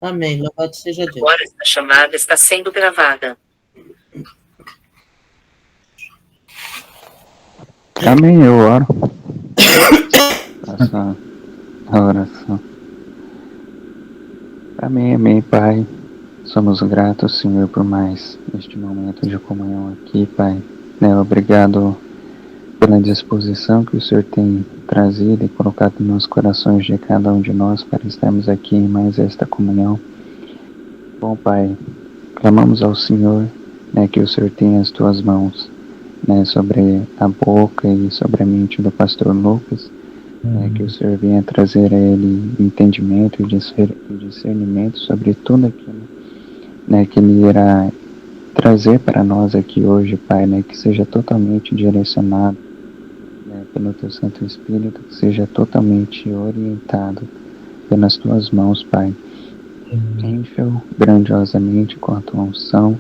Amém. Louvado seja Deus. Agora esta chamada está sendo gravada. Amém, eu oro. Faça a oração. Amém, amém, Pai. Somos gratos, Senhor, por mais este momento de comunhão aqui, Pai. Obrigado pela disposição que o Senhor tem trazido e colocado nos corações de cada um de nós para estarmos aqui em mais esta comunhão. Bom, Pai, clamamos ao Senhor, que o Senhor tenha as tuas mãos, sobre a boca e sobre a mente do pastor Lucas, que o Senhor venha trazer a ele entendimento e discernimento sobre tudo aquilo, que ele irá trazer para nós aqui hoje, Pai, que seja totalmente direcionado pelo Teu Santo Espírito, que seja totalmente orientado pelas Tuas mãos, Pai. Enche-o grandiosamente com a Tua unção,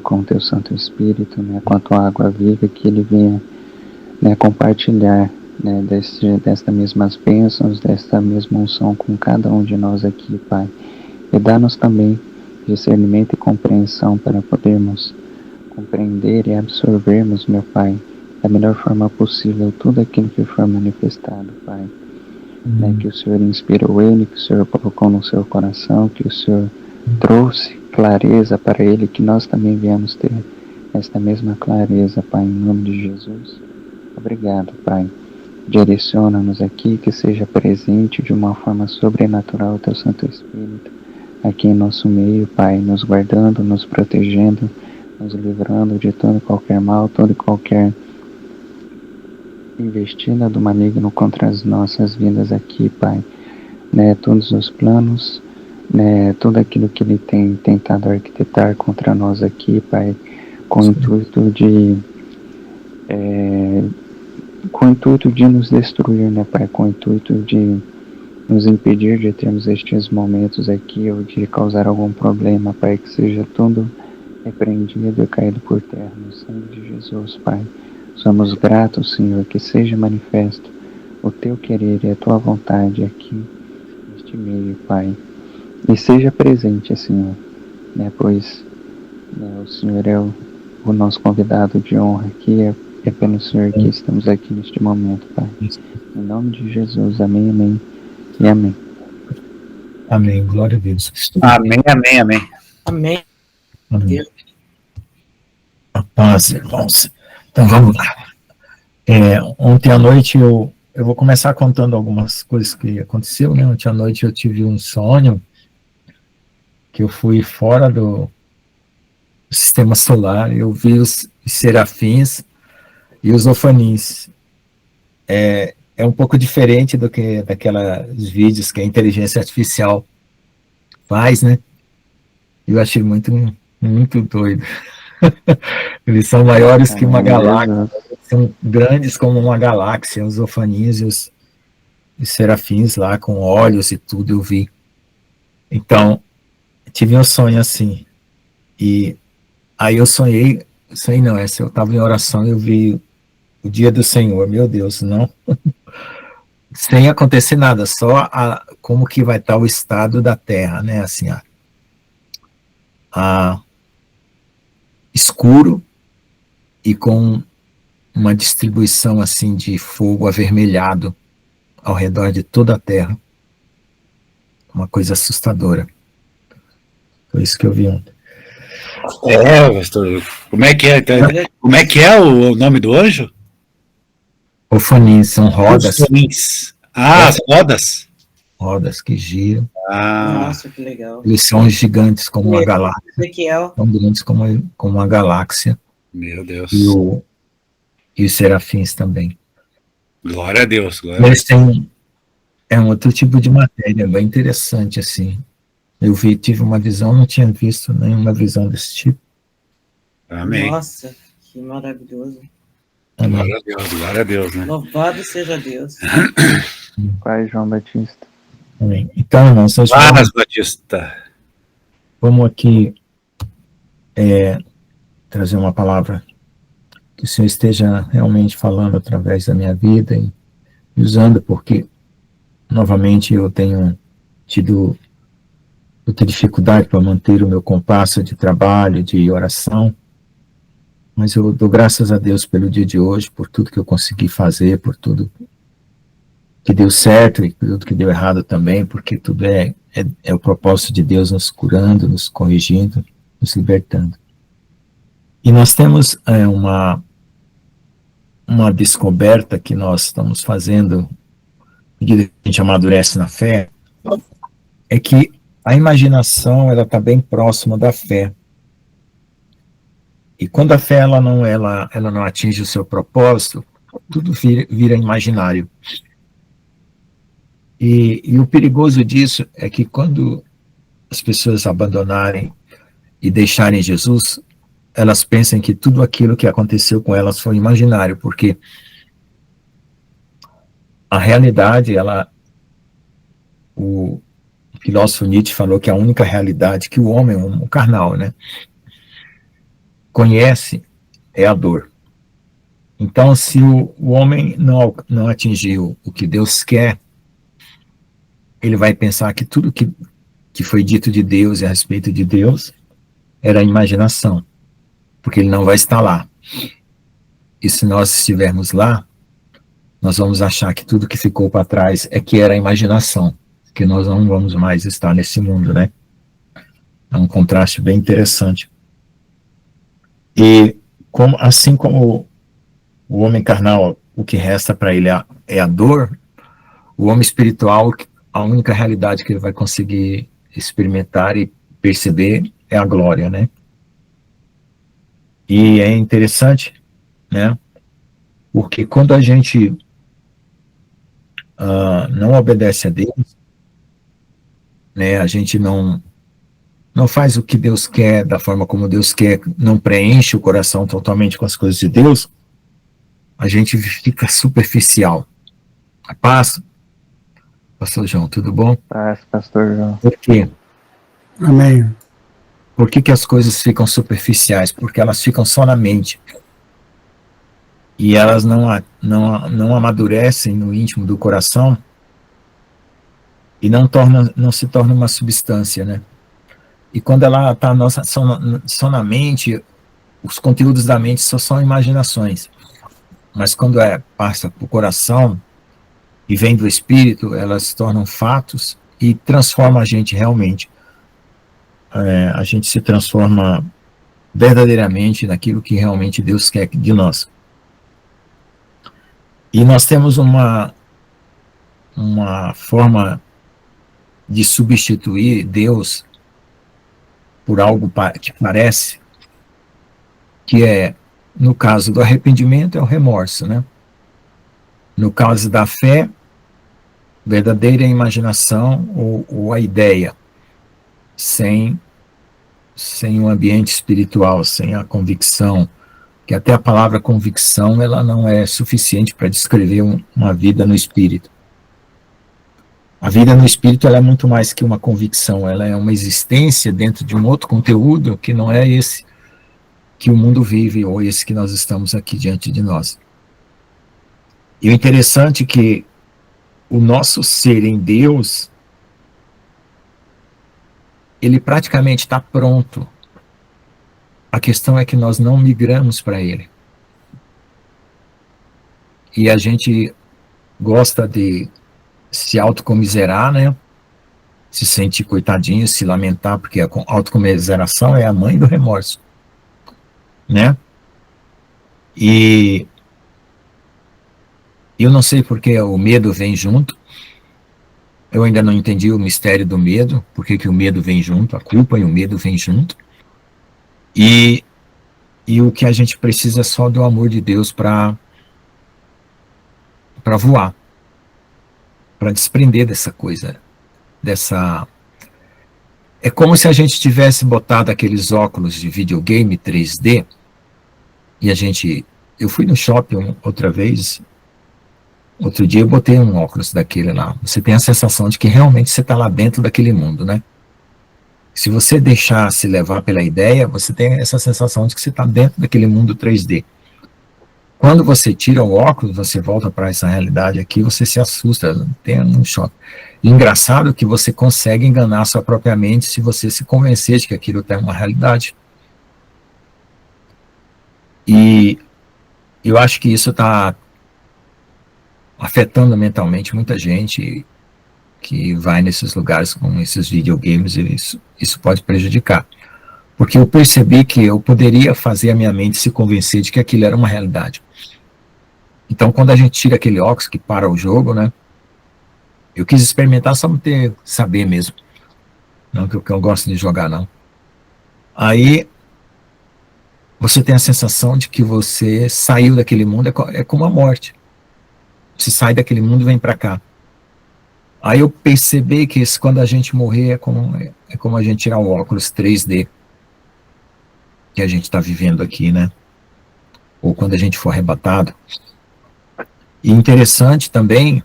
com o Teu Santo Espírito, com a Tua água viva, que ele venha compartilhar desta mesmas bênçãos, desta mesma unção com cada um de nós aqui, Pai. E dá-nos também discernimento e compreensão para podermos compreender e absorvermos, meu Pai, da melhor forma possível tudo aquilo que for manifestado, Pai. Que o Senhor inspirou ele, que o Senhor colocou no seu coração, que o Senhor trouxe clareza para ele, que nós também viemos ter esta mesma clareza, Pai, em nome de Jesus. Obrigado, Pai. Direciona-nos aqui, que seja presente de uma forma sobrenatural o Teu Santo Espírito aqui em nosso meio, Pai, nos guardando, nos protegendo, nos livrando de todo e qualquer mal, toda e qualquer investida do maligno contra as nossas vidas aqui, Pai. Todos os planos, tudo aquilo que ele tem tentado arquitetar contra nós aqui, Pai, com o intuito de nos destruir, Pai, com o intuito de nos impedir de termos estes momentos aqui ou de causar algum problema, Pai, que seja tudo repreendido e caído por terra no sangue de Jesus, Pai. Somos gratos, Senhor, que seja manifesto o Teu querer e a Tua vontade aqui neste meio, Pai. E seja presente, Senhor, pois o Senhor é o nosso convidado de honra aqui, é pelo Senhor que estamos aqui neste momento, Pai. Em nome de Jesus, amém, amém e amém. Amém, glória a Deus. Amém, amém, amém. Amém. Amém. A paz, irmãos. Então vamos lá. Ontem à noite eu vou começar contando algumas coisas que aconteceu, né? Ontem à noite eu tive um sonho que eu fui fora do sistema solar, eu vi os serafins e os ofanins. É um pouco diferente do que daqueles vídeos que a inteligência artificial faz, né? Eu achei muito, muito doido. Eles são maiores que uma galáxia, são grandes como uma galáxia, os ofanins e os serafins lá, com olhos e tudo, eu vi. Então, tive um sonho assim, e aí eu sonhei não, eu estava em oração e eu vi o dia do Senhor, meu Deus, não, sem acontecer nada, só como que vai estar o estado da Terra, né, assim, escuro e com uma distribuição assim de fogo avermelhado ao redor de toda a Terra, uma coisa assustadora. Foi isso que eu vi ontem. Pastor, como é que é? Como é que é o nome do anjo? Ofanins, são rodas. Ofanins. As rodas? Rodas que giram. Nossa, que legal. Eles são gigantes como uma galáxia. Ezequiel. São grandes como uma galáxia. Meu Deus. E os serafins também. Glória a Deus. Eles têm um outro tipo de matéria, bem interessante, assim. Eu tive uma visão, não tinha visto nenhuma visão desse tipo. Amém. Nossa, que maravilhoso. Amém. Glória a Deus, né? Louvado seja Deus. Pai João Batista. Amém. Então, irmãos, Batista. Vamos aqui trazer uma palavra que o Senhor esteja realmente falando através da minha vida e usando, porque, novamente, eu tenho tido eu tenho dificuldade para manter o meu compasso de trabalho, de oração, mas eu dou graças a Deus pelo dia de hoje, por tudo que eu consegui fazer, por tudo que deu certo e por tudo que deu errado também, porque tudo é o propósito de Deus nos curando, nos corrigindo, nos libertando. E nós temos uma descoberta que nós estamos fazendo, à medida que a gente amadurece na fé, é que a imaginação ela está bem próxima da fé. E quando a fé ela não atinge o seu propósito, tudo vira imaginário. E o perigoso disso é que quando as pessoas abandonarem e deixarem Jesus, elas pensam que tudo aquilo que aconteceu com elas foi imaginário, porque a realidade, o filósofo Nietzsche falou que a única realidade que o homem, o carnal, né, conhece é a dor. Então, se o homem não atingiu o que Deus quer, ele vai pensar que tudo que foi dito de Deus e a respeito de Deus era imaginação, porque ele não vai estar lá. E se nós estivermos lá, nós vamos achar que tudo que ficou para trás é que era imaginação, que nós não vamos mais estar nesse mundo, né? É um contraste bem interessante. E assim como o homem carnal, o que resta para ele é a dor, o homem espiritual, a única realidade que ele vai conseguir experimentar e perceber é a glória, né? E é interessante, né? Porque quando a gente não obedece a Deus, né? A gente não faz o que Deus quer, da forma como Deus quer, não preenche o coração totalmente com as coisas de Deus, a gente fica superficial. A paz, pastor João, tudo bom? Paz, pastor João. Por quê? Amém. Por que as coisas ficam superficiais? Porque elas ficam só na mente. E elas não amadurecem no íntimo do coração e não se torna uma substância, né? E quando ela está só na mente, os conteúdos da mente só são imaginações. Mas quando passa para o coração e vem do Espírito, elas se tornam fatos e transformam a gente realmente. A gente se transforma verdadeiramente naquilo que realmente Deus quer de nós. E nós temos uma forma de substituir Deus por algo que parece, que no caso do arrependimento, é o remorso, né? No caso da fé, verdadeira imaginação ou a ideia, sem um ambiente espiritual, sem a convicção, que até a palavra convicção ela não é suficiente para descrever uma vida no Espírito. A vida no Espírito ela é muito mais que uma convicção, ela é uma existência dentro de um outro conteúdo que não é esse que o mundo vive ou esse que nós estamos aqui diante de nós. E o interessante é que o nosso ser em Deus, ele praticamente está pronto. A questão é que nós não migramos para ele. E a gente gosta de se autocomiserar, né? Se sentir coitadinho, se lamentar, porque a autocomiseração é a mãe do remorso, né? E eu não sei porque o medo vem junto. Eu ainda não entendi o mistério do medo, porque que o medo vem junto, a culpa e o medo vem junto. E o que a gente precisa é só do amor de Deus para voar, para desprender dessa coisa, É como se a gente tivesse botado aqueles óculos de videogame 3D, e eu fui no shopping outra vez, outro dia eu botei um óculos daquele lá, você tem a sensação de que realmente você está lá dentro daquele mundo, né? Se você deixar se levar pela ideia, você tem essa sensação de que você está dentro daquele mundo 3D. Quando você tira o óculos, você volta para essa realidade aqui, você se assusta, tem um choque. E engraçado que você consegue enganar a sua própria mente se você se convencer de que aquilo tem uma realidade. E eu acho que isso está afetando mentalmente muita gente que vai nesses lugares com esses videogames, e isso pode prejudicar. Porque eu percebi que eu poderia fazer a minha mente se convencer de que aquilo era uma realidade. Então, quando a gente tira aquele óculos que para o jogo, né, eu quis experimentar só para saber mesmo. Não que eu gosto de jogar, não. Aí, você tem a sensação de que você saiu daquele mundo, é como a morte. Você sai daquele mundo e vem para cá. Aí eu percebi que quando a gente morrer é como a gente tirar o óculos 3D que a gente está vivendo aqui, né? Ou quando a gente for arrebatado. E interessante também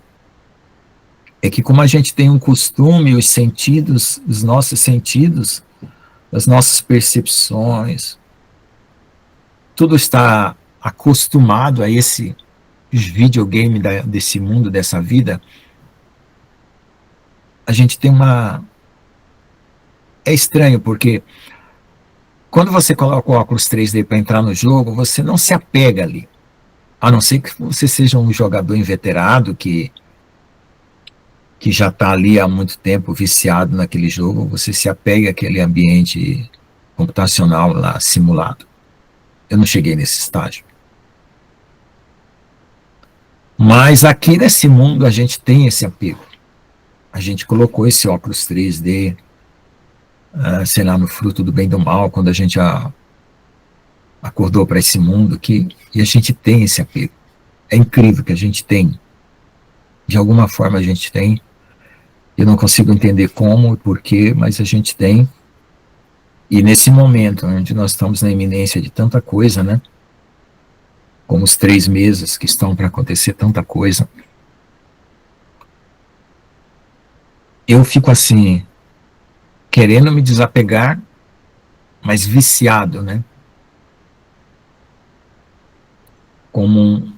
é que como a gente tem um costume, os sentidos, os nossos sentidos, as nossas percepções, tudo está acostumado a esse videogame desse mundo, dessa vida. A gente tem É estranho, porque quando você coloca o óculos 3D para entrar no jogo, você não se apega ali. A não ser que você seja um jogador inveterado que já está ali há muito tempo viciado naquele jogo, você se apega àquele ambiente computacional lá, simulado. Eu não cheguei nesse estágio. Mas aqui nesse mundo a gente tem esse apego. A gente colocou esse óculos 3D, sei lá, no Fruto do Bem e do Mal, quando a gente acordou para esse mundo aqui, e a gente tem esse apego. É incrível que a gente tem. De alguma forma a gente tem. Eu não consigo entender como e porquê, mas a gente tem. E nesse momento, onde nós estamos na iminência de tanta coisa, né? Como os 3 meses que estão para acontecer tanta coisa, eu fico assim, querendo me desapegar, mas viciado, né? Como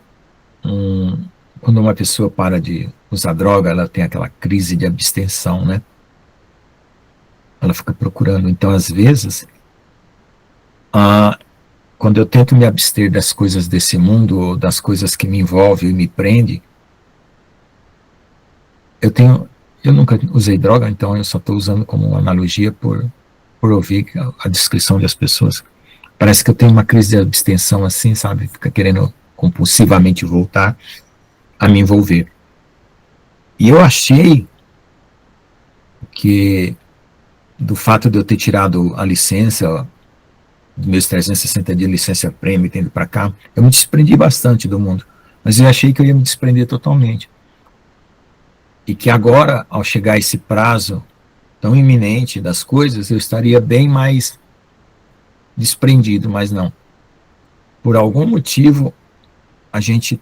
quando uma pessoa para de usar droga, ela tem aquela crise de abstenção, né? Ela fica procurando. Então, às vezes, quando eu tento me abster das coisas desse mundo, ou das coisas que me envolvem e me prendem, eu nunca usei droga, então eu só estou usando como uma analogia por ouvir a descrição das pessoas. Parece que eu tenho uma crise de abstenção assim, sabe? Fica querendo compulsivamente voltar a me envolver. E eu achei que do fato de eu ter tirado a licença, dos meus 360 dias de licença prêmio, tendo para cá, eu me desprendi bastante do mundo. Mas eu achei que eu ia me desprender totalmente. E que agora, ao chegar esse prazo tão iminente das coisas, eu estaria bem mais desprendido, mas não. Por algum motivo, a gente,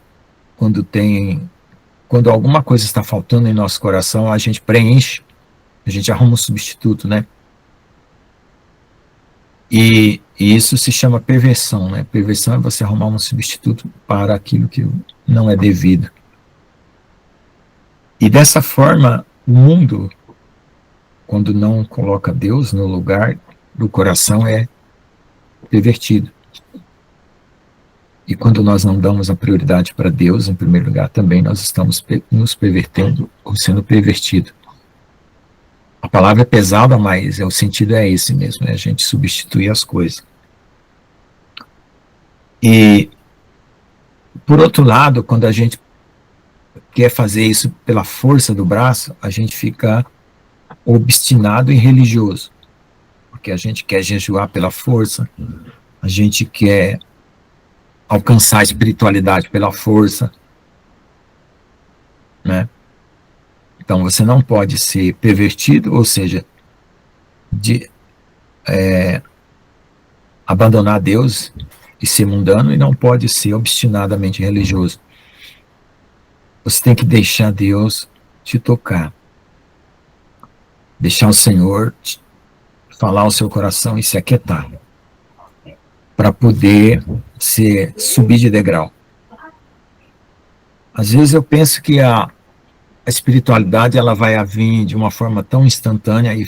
quando alguma coisa está faltando em nosso coração, a gente preenche, a gente arruma um substituto, né? E isso se chama perversão, né? Perversão é você arrumar um substituto para aquilo que não é devido. E dessa forma, o mundo, quando não coloca Deus no lugar do coração, é pervertido. E quando nós não damos a prioridade para Deus, em primeiro lugar, também nós estamos nos pervertendo ou sendo pervertido. A palavra é pesada, mas o sentido é esse mesmo, é a gente substituir as coisas. E, por outro lado, quando a gente quer fazer isso pela força do braço, a gente fica obstinado e religioso. Porque a gente quer jejuar pela força, a gente quer alcançar a espiritualidade pela força, né? Então você não pode ser pervertido, ou seja, abandonar Deus e ser mundano, e não pode ser obstinadamente religioso. Você tem que deixar Deus te tocar. Deixar o Senhor falar ao seu coração e se aquietar. Para poder subir de degrau. às vezes eu penso que a espiritualidade ela vai vir de uma forma tão instantânea e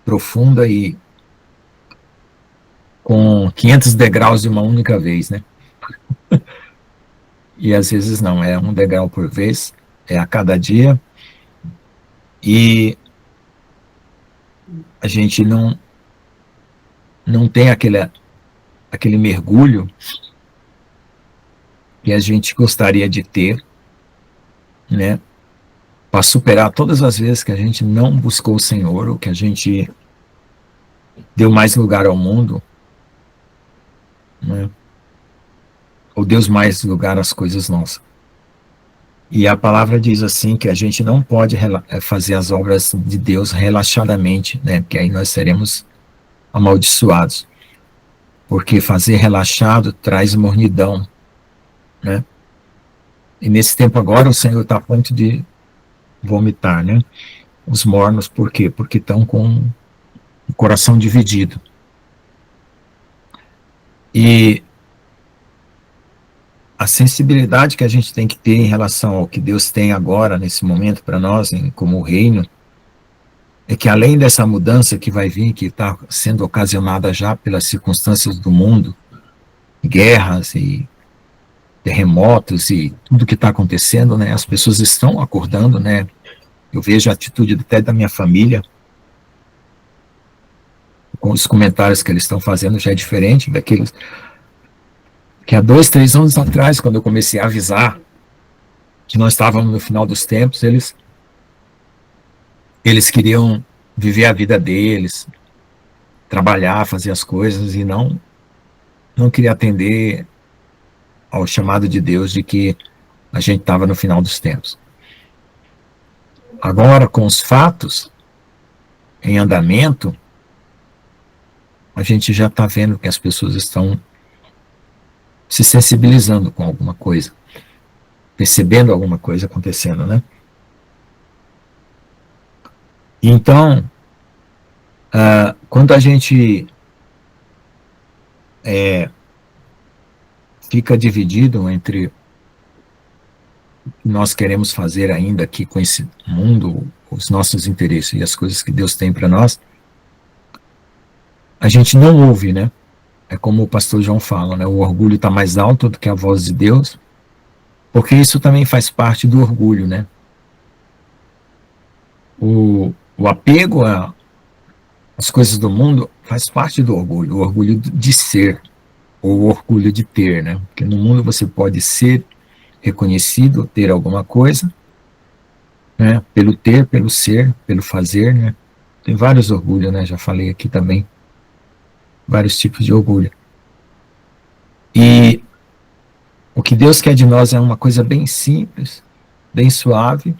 profunda e com 500 degraus de uma única vez, né? E às vezes não, é um degrau por vez, é a cada dia, e a gente não tem aquele mergulho que a gente gostaria de ter, né? Para superar todas as vezes que a gente não buscou o Senhor, ou que a gente deu mais lugar ao mundo, né? Ou deu mais lugar às coisas nossas. E a palavra diz assim que a gente não pode fazer as obras de Deus relaxadamente, né? Porque aí nós seremos amaldiçoados. Porque fazer relaxado traz mornidão, né? E nesse tempo agora o Senhor está a ponto de vomitar, né? Os mornos, por quê? Porque estão com o coração dividido. E a sensibilidade que a gente tem que ter em relação ao que Deus tem agora, nesse momento, para nós, como reino, é que além dessa mudança que vai vir, que está sendo ocasionada já pelas circunstâncias do mundo, guerras e terremotos e tudo que está acontecendo, né? As pessoas estão acordando, né? Eu vejo a atitude até da minha família, com os comentários que eles estão fazendo já é diferente daqueles que há 2, 3 anos atrás, quando eu comecei a avisar que nós estávamos no final dos tempos, eles queriam viver a vida deles, trabalhar, fazer as coisas, e não queria atender ao chamado de Deus de que a gente estava no final dos tempos. Agora, com os fatos em andamento, a gente já está vendo que as pessoas estão se sensibilizando com alguma coisa, percebendo alguma coisa acontecendo, né? Então, quando a gente fica dividido entre o que nós queremos fazer ainda aqui com esse mundo, os nossos interesses e as coisas que Deus tem para nós, a gente não ouve, né? É como o pastor João fala, né? O orgulho está mais alto do que a voz de Deus, porque isso também faz parte do orgulho, né? O apego às coisas do mundo faz parte do orgulho, o orgulho de ser, ou o orgulho de ter, né? Porque no mundo você pode ser reconhecido, ter alguma coisa, né? Pelo ter, pelo ser, pelo fazer, né? Tem vários orgulhos, né? Já falei aqui também. Vários tipos de orgulho. E o que Deus quer de nós é uma coisa bem simples, bem suave,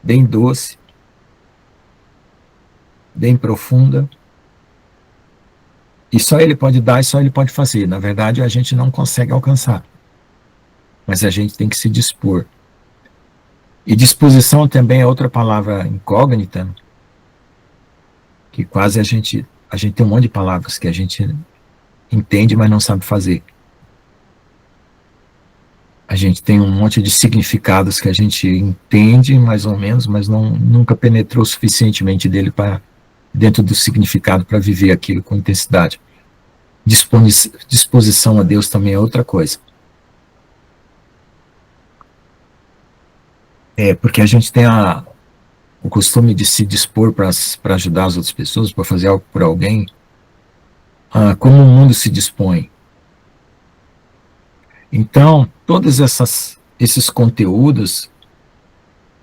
bem doce, bem profunda. E só Ele pode dar e só Ele pode fazer. Na verdade, a gente não consegue alcançar. Mas a gente tem que se dispor. E disposição também é outra palavra incógnita, que quase a gente tem um monte de palavras que a gente entende, mas não sabe fazer. A gente tem um monte de significados que a gente entende mais ou menos, mas nunca penetrou suficientemente dele para dentro do significado para viver aquilo com intensidade. Disposição a Deus também é outra coisa. Porque a gente tem o costume de se dispor para ajudar as outras pessoas, para fazer algo por alguém, como o mundo se dispõe. Então, todos esses conteúdos,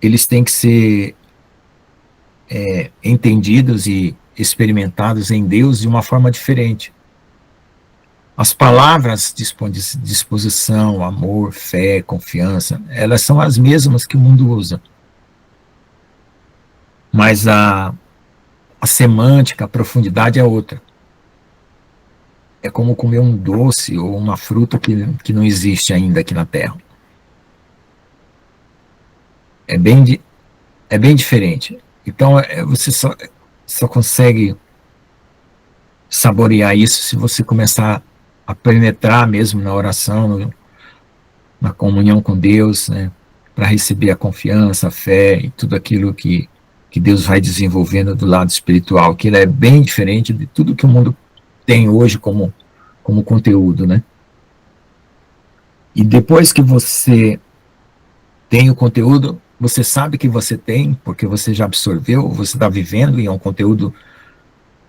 eles têm que ser entendidos e experimentados em Deus de uma forma diferente. As palavras disposição, amor, fé, confiança, elas são as mesmas que o mundo usa. Mas a semântica, a profundidade é outra. É como comer um doce ou uma fruta que não existe ainda aqui na Terra. É bem diferente. Então, você só consegue saborear isso se você começar a penetrar mesmo na oração, na comunhão com Deus, né? para receber a confiança, a fé e tudo aquilo que Deus vai desenvolvendo do lado espiritual, que ele é bem diferente de tudo que o mundo tem hoje como conteúdo, né? E depois que você tem o conteúdo, você sabe que você tem, porque você já absorveu, você está vivendo, e é um conteúdo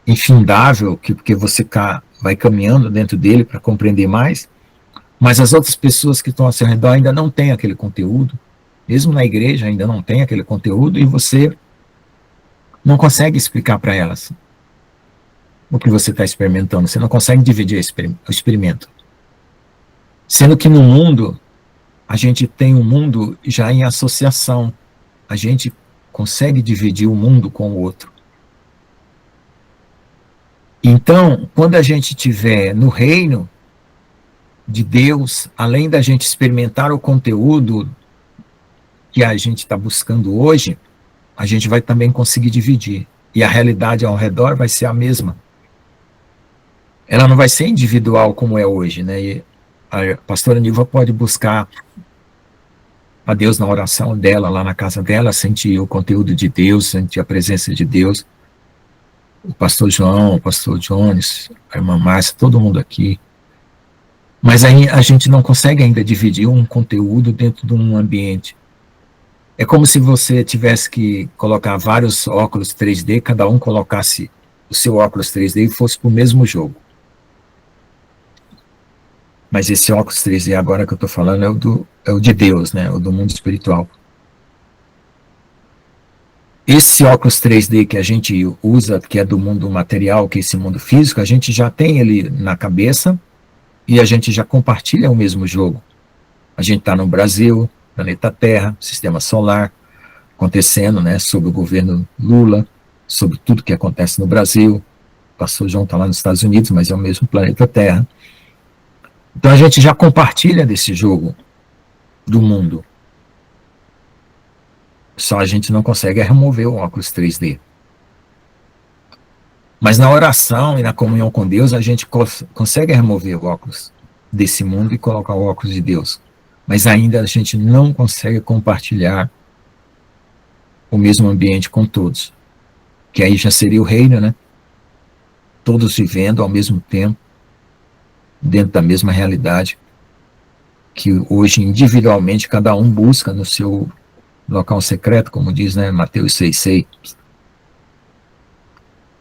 infindável, porque você vai caminhando dentro dele para compreender mais, mas as outras pessoas que estão ao seu redor ainda não têm aquele conteúdo, mesmo na igreja ainda não tem aquele conteúdo, e você não consegue explicar para elas o que você está experimentando, você não consegue dividir o experimento. Sendo que no mundo, a gente tem um mundo já em associação, a gente consegue dividir o mundo com o outro. Então, quando a gente estiver no reino de Deus, além da gente experimentar o conteúdo que a gente está buscando hoje, a gente vai também conseguir dividir. E a realidade ao redor vai ser a mesma. Ela não vai ser individual como é hoje, né? E a pastora Nilva pode buscar a Deus na oração dela, lá na casa dela, sentir o conteúdo de Deus, sentir a presença de Deus. O pastor João, o pastor Jones, a irmã Márcia, todo mundo aqui. Mas aí a gente não consegue ainda dividir um conteúdo dentro de um ambiente. É como se você tivesse que colocar vários óculos 3D, cada um colocasse o seu óculos 3D e fosse para o mesmo jogo. Mas esse óculos 3D agora que eu estou falando é o de Deus, né? O do mundo espiritual. Esse óculos 3D que a gente usa, que é do mundo material, que é esse mundo físico, a gente já tem ele na cabeça e a gente já compartilha o mesmo jogo. A gente está no Brasil, planeta Terra, sistema solar, acontecendo, né, sob o governo Lula, sobre tudo que acontece no Brasil. O pastor João está lá nos Estados Unidos, mas é o mesmo planeta Terra. Então a gente já compartilha desse jogo do mundo. Só a gente não consegue remover o óculos 3D. Mas na oração e na comunhão com Deus, a gente consegue remover o óculos desse mundo e colocar o óculos de Deus. Mas ainda a gente não consegue compartilhar o mesmo ambiente com todos. Que aí já seria o reino, né? Todos vivendo ao mesmo tempo, dentro da mesma realidade, que hoje individualmente cada um busca no seu local secreto, como diz, né, Mateus 6,6.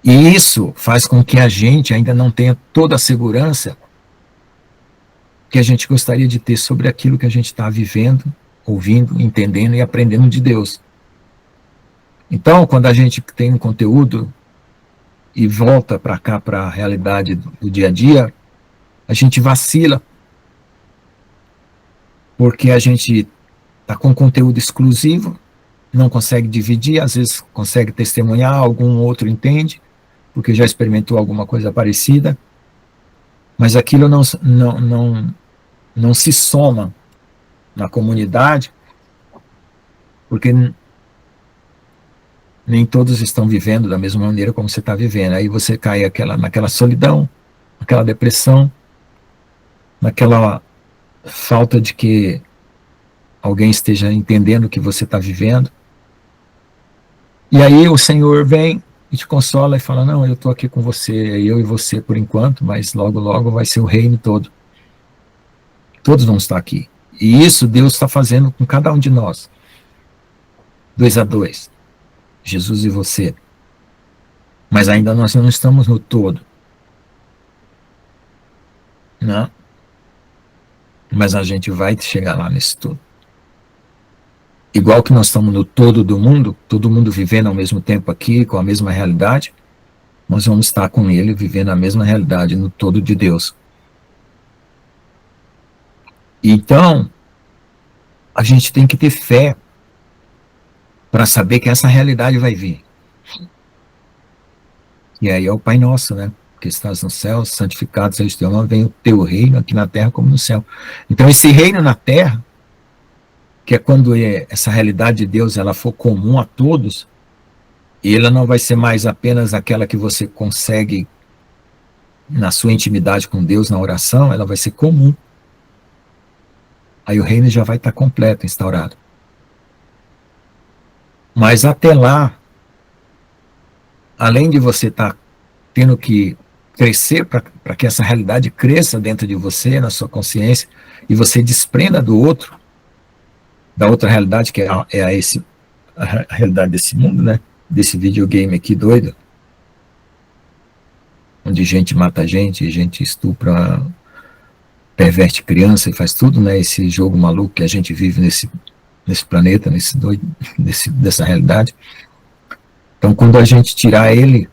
E isso faz com que a gente ainda não tenha toda a segurança que a gente gostaria de ter sobre aquilo que a gente está vivendo, ouvindo, entendendo e aprendendo de Deus. Então, quando a gente tem um conteúdo e volta para cá, para a realidade do dia a dia, a gente vacila, porque a gente está com conteúdo exclusivo, não consegue dividir, às vezes consegue testemunhar, algum outro entende, porque já experimentou alguma coisa parecida, mas aquilo não se soma na comunidade, porque nem todos estão vivendo da mesma maneira como você está vivendo. Aí você cai naquela solidão, naquela depressão, naquela falta de que alguém esteja entendendo o que você está vivendo. E aí o Senhor vem e te consola e fala, não, eu estou aqui com você, eu e você por enquanto, mas logo, logo vai ser o reino todo. Todos vão estar aqui. E isso Deus está fazendo com cada um de nós. 2 a 2. Jesus e você. Mas ainda nós não estamos no todo. Não. Mas a gente vai chegar lá nesse todo. Igual que nós estamos no todo do mundo, todo mundo vivendo ao mesmo tempo aqui, com a mesma realidade, nós vamos estar com ele vivendo a mesma realidade no todo de Deus. Então, a gente tem que ter fé para saber que essa realidade vai vir. E aí é o Pai Nosso, né? Que estás no céu, santificado seja o teu nome, venha o teu reino aqui na terra como no céu. Então esse reino na terra, que é quando essa realidade de Deus ela for comum a todos, e ela não vai ser mais apenas aquela que você consegue na sua intimidade com Deus, na oração, ela vai ser comum. Aí o reino já vai estar completo, instaurado. Mas até lá, além de você estar tendo que crescer para que essa realidade cresça dentro de você, na sua consciência, e você desprenda do outro, da outra realidade, que é a realidade desse mundo, né? Desse videogame aqui doido, onde gente mata gente estupra, perverte criança e faz tudo, né? Esse jogo maluco que a gente vive nesse planeta, dessa realidade. Então, quando a gente tirar ele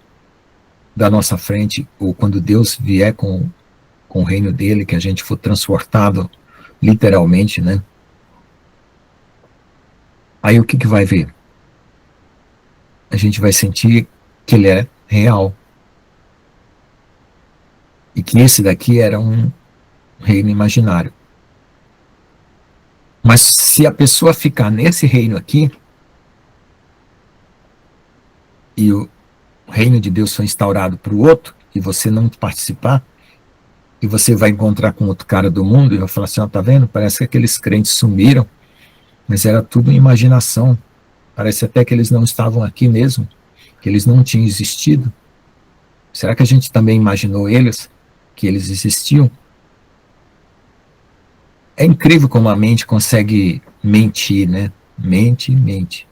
da nossa frente, ou quando Deus vier com o reino dele, que a gente for transportado literalmente, né? Aí o que vai ver? A gente vai sentir que ele é real. E que esse daqui era um reino imaginário. Mas se a pessoa ficar nesse reino aqui, e o reino de Deus foi instaurado para o outro, e você não participar, e você vai encontrar com outro cara do mundo, e vai falar assim, ó, tá vendo? Parece que aqueles crentes sumiram, mas era tudo imaginação. Parece até que eles não estavam aqui mesmo, que eles não tinham existido. Será que a gente também imaginou eles, que eles existiam? É incrível como a mente consegue mentir, né? Mente.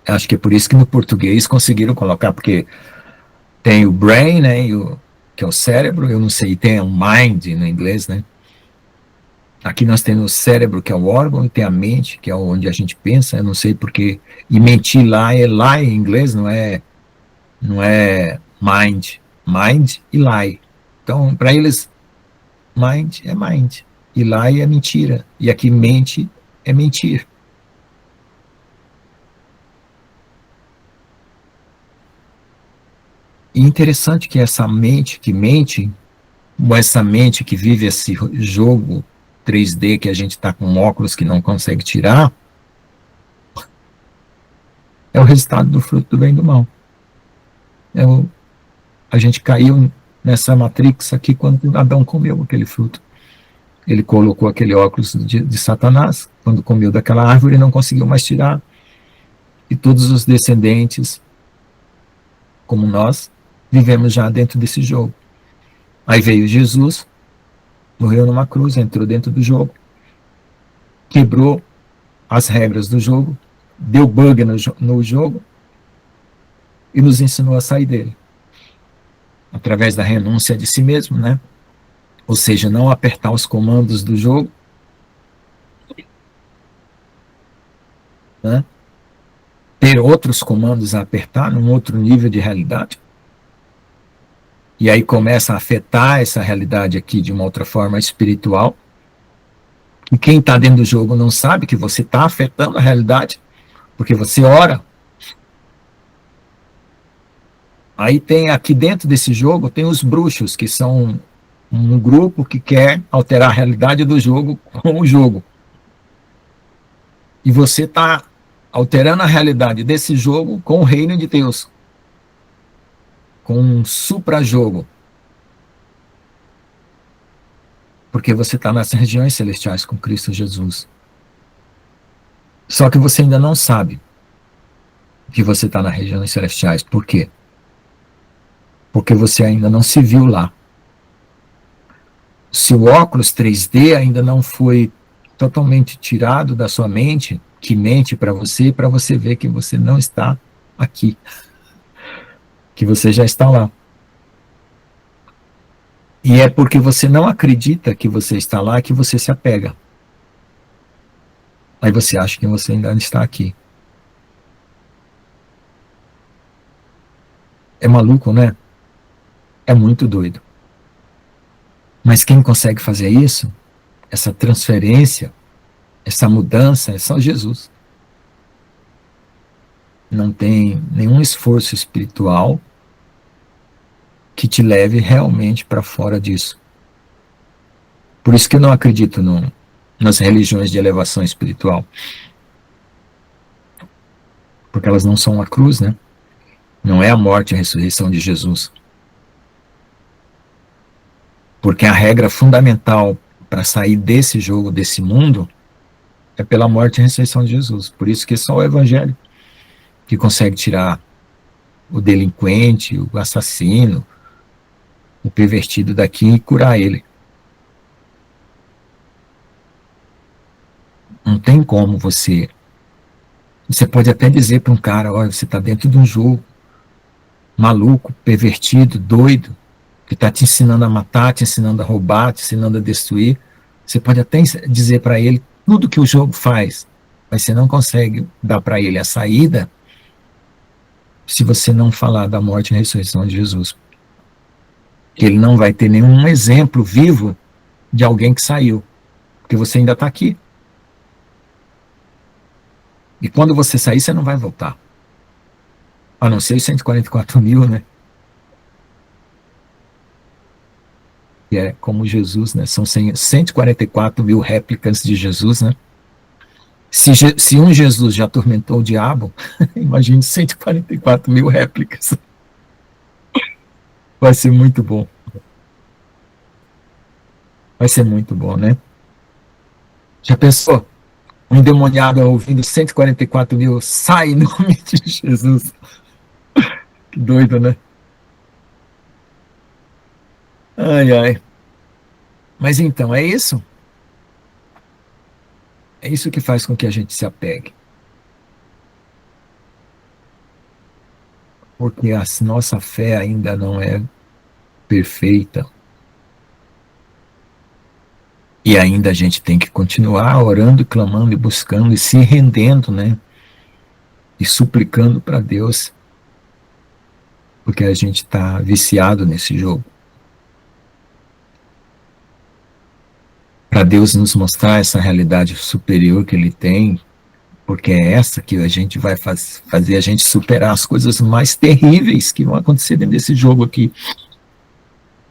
Acho que é por isso que no português conseguiram colocar, porque tem o brain, né, que é o cérebro, eu não sei, tem o mind no inglês, né? Aqui nós temos o cérebro, que é o órgão, e tem a mente, que é onde a gente pensa, eu não sei porque, e mentir lá é lie em inglês, não é mind e lie. Então, para eles, mind é mind, e lie é mentira, e aqui mente é mentir. E interessante que essa mente que mente, ou essa mente que vive esse jogo 3D que a gente está com óculos que não consegue tirar, é o resultado do fruto do bem e do mal. A gente caiu nessa matrix aqui quando Adão comeu aquele fruto. Ele colocou aquele óculos de Satanás, quando comeu daquela árvore e não conseguiu mais tirar. E todos os descendentes, como nós, vivemos já dentro desse jogo. Aí veio Jesus, morreu numa cruz, entrou dentro do jogo, quebrou as regras do jogo, deu bug no jogo e nos ensinou a sair dele. Através da renúncia de si mesmo, né? Ou seja, não apertar os comandos do jogo, né? Ter outros comandos a apertar num outro nível de realidade. E aí começa a afetar essa realidade aqui de uma outra forma espiritual. E quem está dentro do jogo não sabe que você está afetando a realidade, porque você ora. Aí tem aqui dentro desse jogo, tem os bruxos, que são um grupo que quer alterar a realidade do jogo com o jogo. E você está alterando a realidade desse jogo com o reino de Deus. Com um supra-jogo. Porque você está nas regiões celestiais com Cristo Jesus. Só que você ainda não sabe que você está nas regiões celestiais. Por quê? Porque você ainda não se viu lá. Se o óculos 3D ainda não foi totalmente tirado da sua mente, que mente para você ver que você não está aqui. Que você já está lá. E é porque você não acredita que você está lá que você se apega. Aí você acha que você ainda está aqui. É maluco, né? É muito doido. Mas quem consegue fazer isso, essa transferência, essa mudança, é só Jesus. Não tem nenhum esforço espiritual que te leve realmente para fora disso. Por isso que eu não acredito nas religiões de elevação espiritual. Porque elas não são a cruz, né? Não é a morte e a ressurreição de Jesus. Porque a regra fundamental para sair desse jogo, desse mundo, é pela morte e ressurreição de Jesus. Por isso que só o Evangelho que consegue tirar o delinquente, o assassino, o pervertido daqui e curar ele. Não tem como você pode até dizer para um cara, olha, você está dentro de um jogo, maluco, pervertido, doido, que está te ensinando a matar, te ensinando a roubar, te ensinando a destruir. Você pode até dizer para ele tudo que o jogo faz, mas você não consegue dar para ele a saída se você não falar da morte e ressurreição de Jesus. Que ele não vai ter nenhum exemplo vivo de alguém que saiu, porque você ainda está aqui. E quando você sair, você não vai voltar. A não ser os 144 mil, né? Que é como Jesus, né? São 144 mil réplicas de Jesus, né? Se um Jesus já atormentou o diabo, imagine 144 mil réplicas. Vai ser muito bom. Vai ser muito bom, né? Já pensou? Um endemoniado ouvindo 144 mil, sai em nome de Jesus. Que doido, né? Ai, ai. Mas então, é isso? É isso que faz com que a gente se apegue. Porque a nossa fé ainda não é perfeita. E ainda a gente tem que continuar orando, clamando e buscando e se rendendo, né? E suplicando para Deus. Porque a gente está viciado nesse jogo. Para Deus nos mostrar essa realidade superior que Ele tem, porque é essa que a gente vai fazer a gente superar as coisas mais terríveis que vão acontecer dentro desse jogo aqui.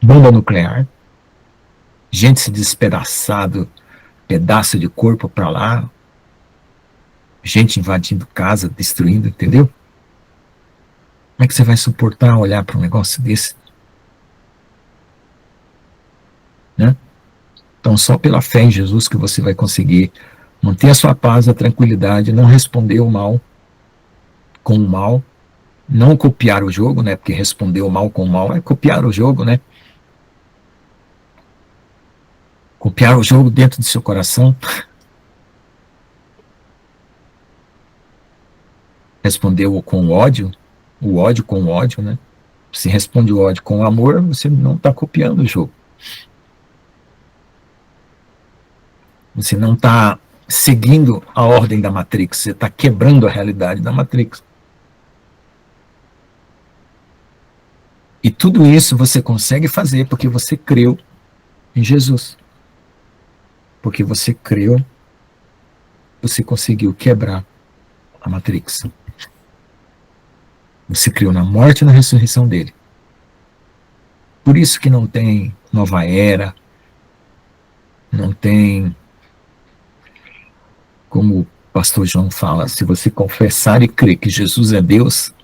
Bomba nuclear, gente se despedaçado, pedaço de corpo para lá, gente invadindo casa, destruindo, entendeu? Como é que você vai suportar olhar para um negócio desse? Né? Então, só pela fé em Jesus que você vai conseguir manter a sua paz, a tranquilidade, não responder o mal com o mal, não copiar o jogo, né? Porque responder o mal com o mal é copiar o jogo, né? Copiar o jogo dentro do seu coração. Responder com o ódio com o ódio, né? Se responde o ódio com o amor, você não está copiando o jogo. Você não está seguindo a ordem da Matrix, você está quebrando a realidade da Matrix. E tudo isso você consegue fazer porque você creu em Jesus. Porque você creu, você conseguiu quebrar a Matrix. Você creu na morte e na ressurreição dele. Por isso que não tem nova era, não tem, como o pastor João fala, se você confessar e crer que Jesus é Deus,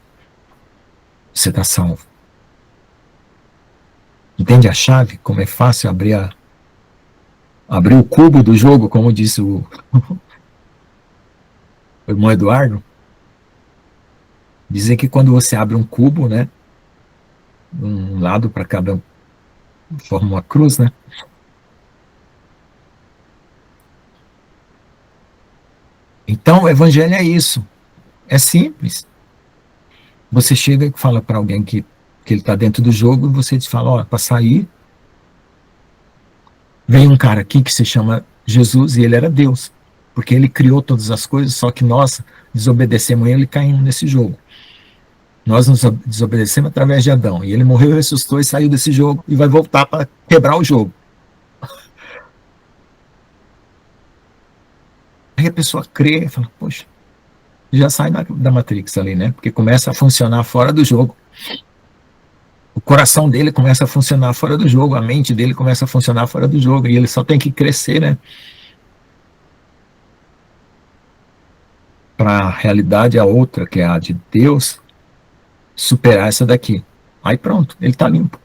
você está salvo. Entende a chave? Como é fácil abrir o cubo do jogo, como disse o irmão Eduardo? Dizem que quando você abre um cubo, né, um lado para cada forma uma cruz, né? Então o evangelho é isso. É simples. Você chega e fala para alguém que ele está dentro do jogo e você te fala, ó, para sair, vem um cara aqui que se chama Jesus e ele era Deus. Porque ele criou todas as coisas, só que nós desobedecemos ele e caímos nesse jogo. Nós nos desobedecemos através de Adão. E ele morreu, ressuscitou e saiu desse jogo e vai voltar para quebrar o jogo. Aí a pessoa crê e fala, poxa, já sai da Matrix ali, né? Porque começa a funcionar fora do jogo. O coração dele começa a funcionar fora do jogo, a mente dele começa a funcionar fora do jogo. E ele só tem que crescer, né? Para a realidade a outra, que é a de Deus, superar essa daqui. Aí pronto, ele está limpo.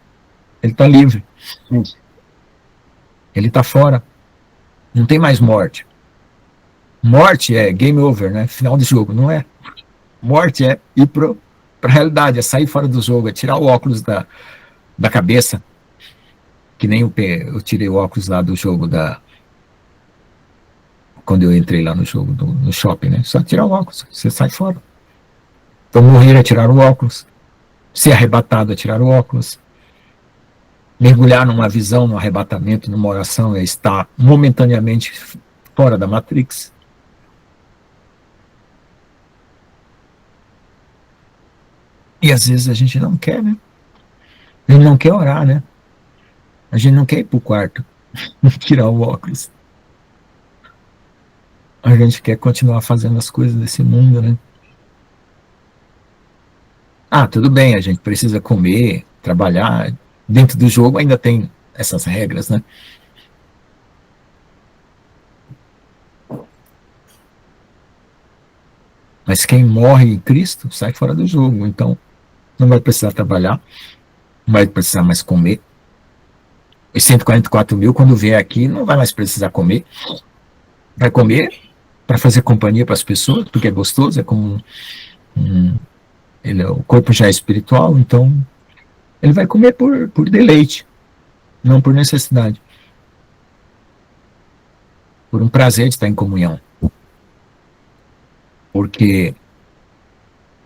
Ele está livre. Ele está fora. Não tem mais morte. Morte é game over, né? Final do jogo, não é? Morte é ir para a realidade, é sair fora do jogo, é tirar o óculos da cabeça. Que nem eu tirei o óculos lá do jogo quando eu entrei lá no jogo, no shopping, né? Só tirar o óculos, você sai fora. Então morrer é tirar o óculos. Ser arrebatado é tirar o óculos. Mergulhar numa visão, num arrebatamento, numa oração é estar momentaneamente fora da Matrix. E às vezes a gente não quer, né? A gente não quer orar, né? A gente não quer ir pro quarto, tirar o óculos. A gente quer continuar fazendo as coisas desse mundo, né? Ah, tudo bem, a gente precisa comer, trabalhar. Dentro do jogo ainda tem essas regras, né? Mas quem morre em Cristo sai fora do jogo, então não vai precisar trabalhar, não vai precisar mais comer. Os 144 mil, quando vier aqui, não vai mais precisar comer. Vai comer para fazer companhia para as pessoas, porque é gostoso, é como o corpo já é espiritual, então ele vai comer por deleite, não por necessidade. Por um prazer de estar em comunhão. Porque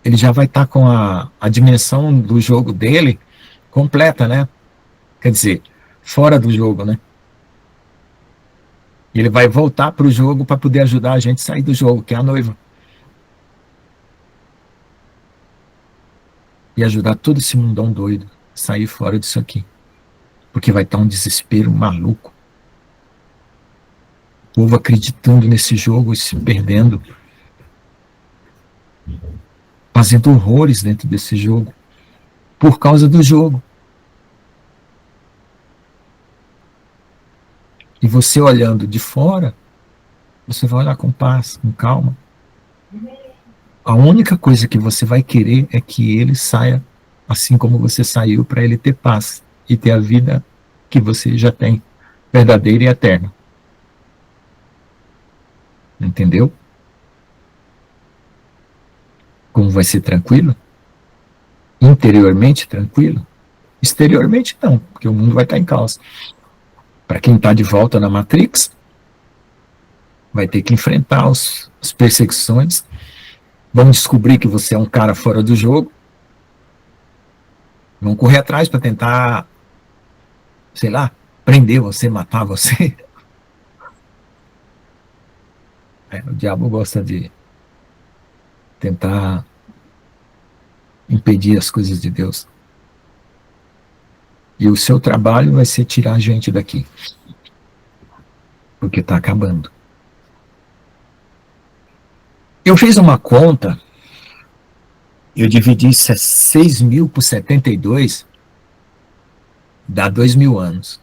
ele já vai estar com a dimensão do jogo dele completa, né? Quer dizer, fora do jogo, né? E ele vai voltar para o jogo para poder ajudar a gente a sair do jogo, que é a noiva. E ajudar todo esse mundão doido a sair fora disso aqui. Porque vai estar um desespero maluco. O povo acreditando nesse jogo e se perdendo. Fazendo horrores dentro desse jogo. Por causa do jogo. E você olhando de fora, você vai olhar com paz, com calma. A única coisa que você vai querer é que ele saia assim como você saiu, para ele ter paz e ter a vida que você já tem, verdadeira e eterna. Entendeu? Como vai ser tranquilo? Interiormente tranquilo? Exteriormente não, porque o mundo vai estar em caos. Para quem está de volta na Matrix, vai ter que enfrentar as perseguições, vão descobrir que você é um cara fora do jogo, vão correr atrás para tentar, sei lá, prender você, matar você. O diabo gosta de tentar impedir as coisas de Deus. E o seu trabalho vai ser tirar a gente daqui. Porque está acabando. Eu fiz uma conta, eu dividi 6.000 por 72, dá 2.000 anos.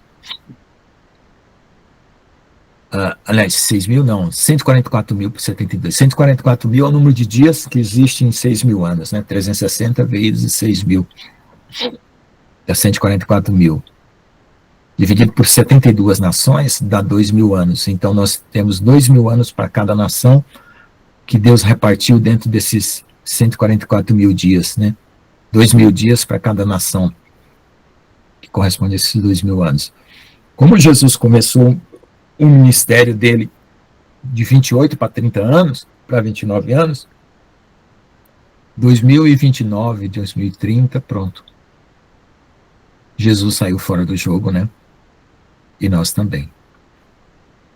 Aliás, 6.000 não, 144.000 por 72. 144.000 é o número de dias que existe em 6.000 anos, né? 360 vezes 6.000. Dá 144.000. Dividido por 72 nações, dá 2.000 anos. Então nós temos 2.000 anos para cada nação que Deus repartiu dentro desses 144.000 dias, né? 2.000 dias para cada nação, que corresponde a esses 2.000 anos. Como Jesus começou o ministério dele de 28 para 30 anos, para 29 anos, 2029, 2030, pronto. Jesus saiu fora do jogo, né? E nós também.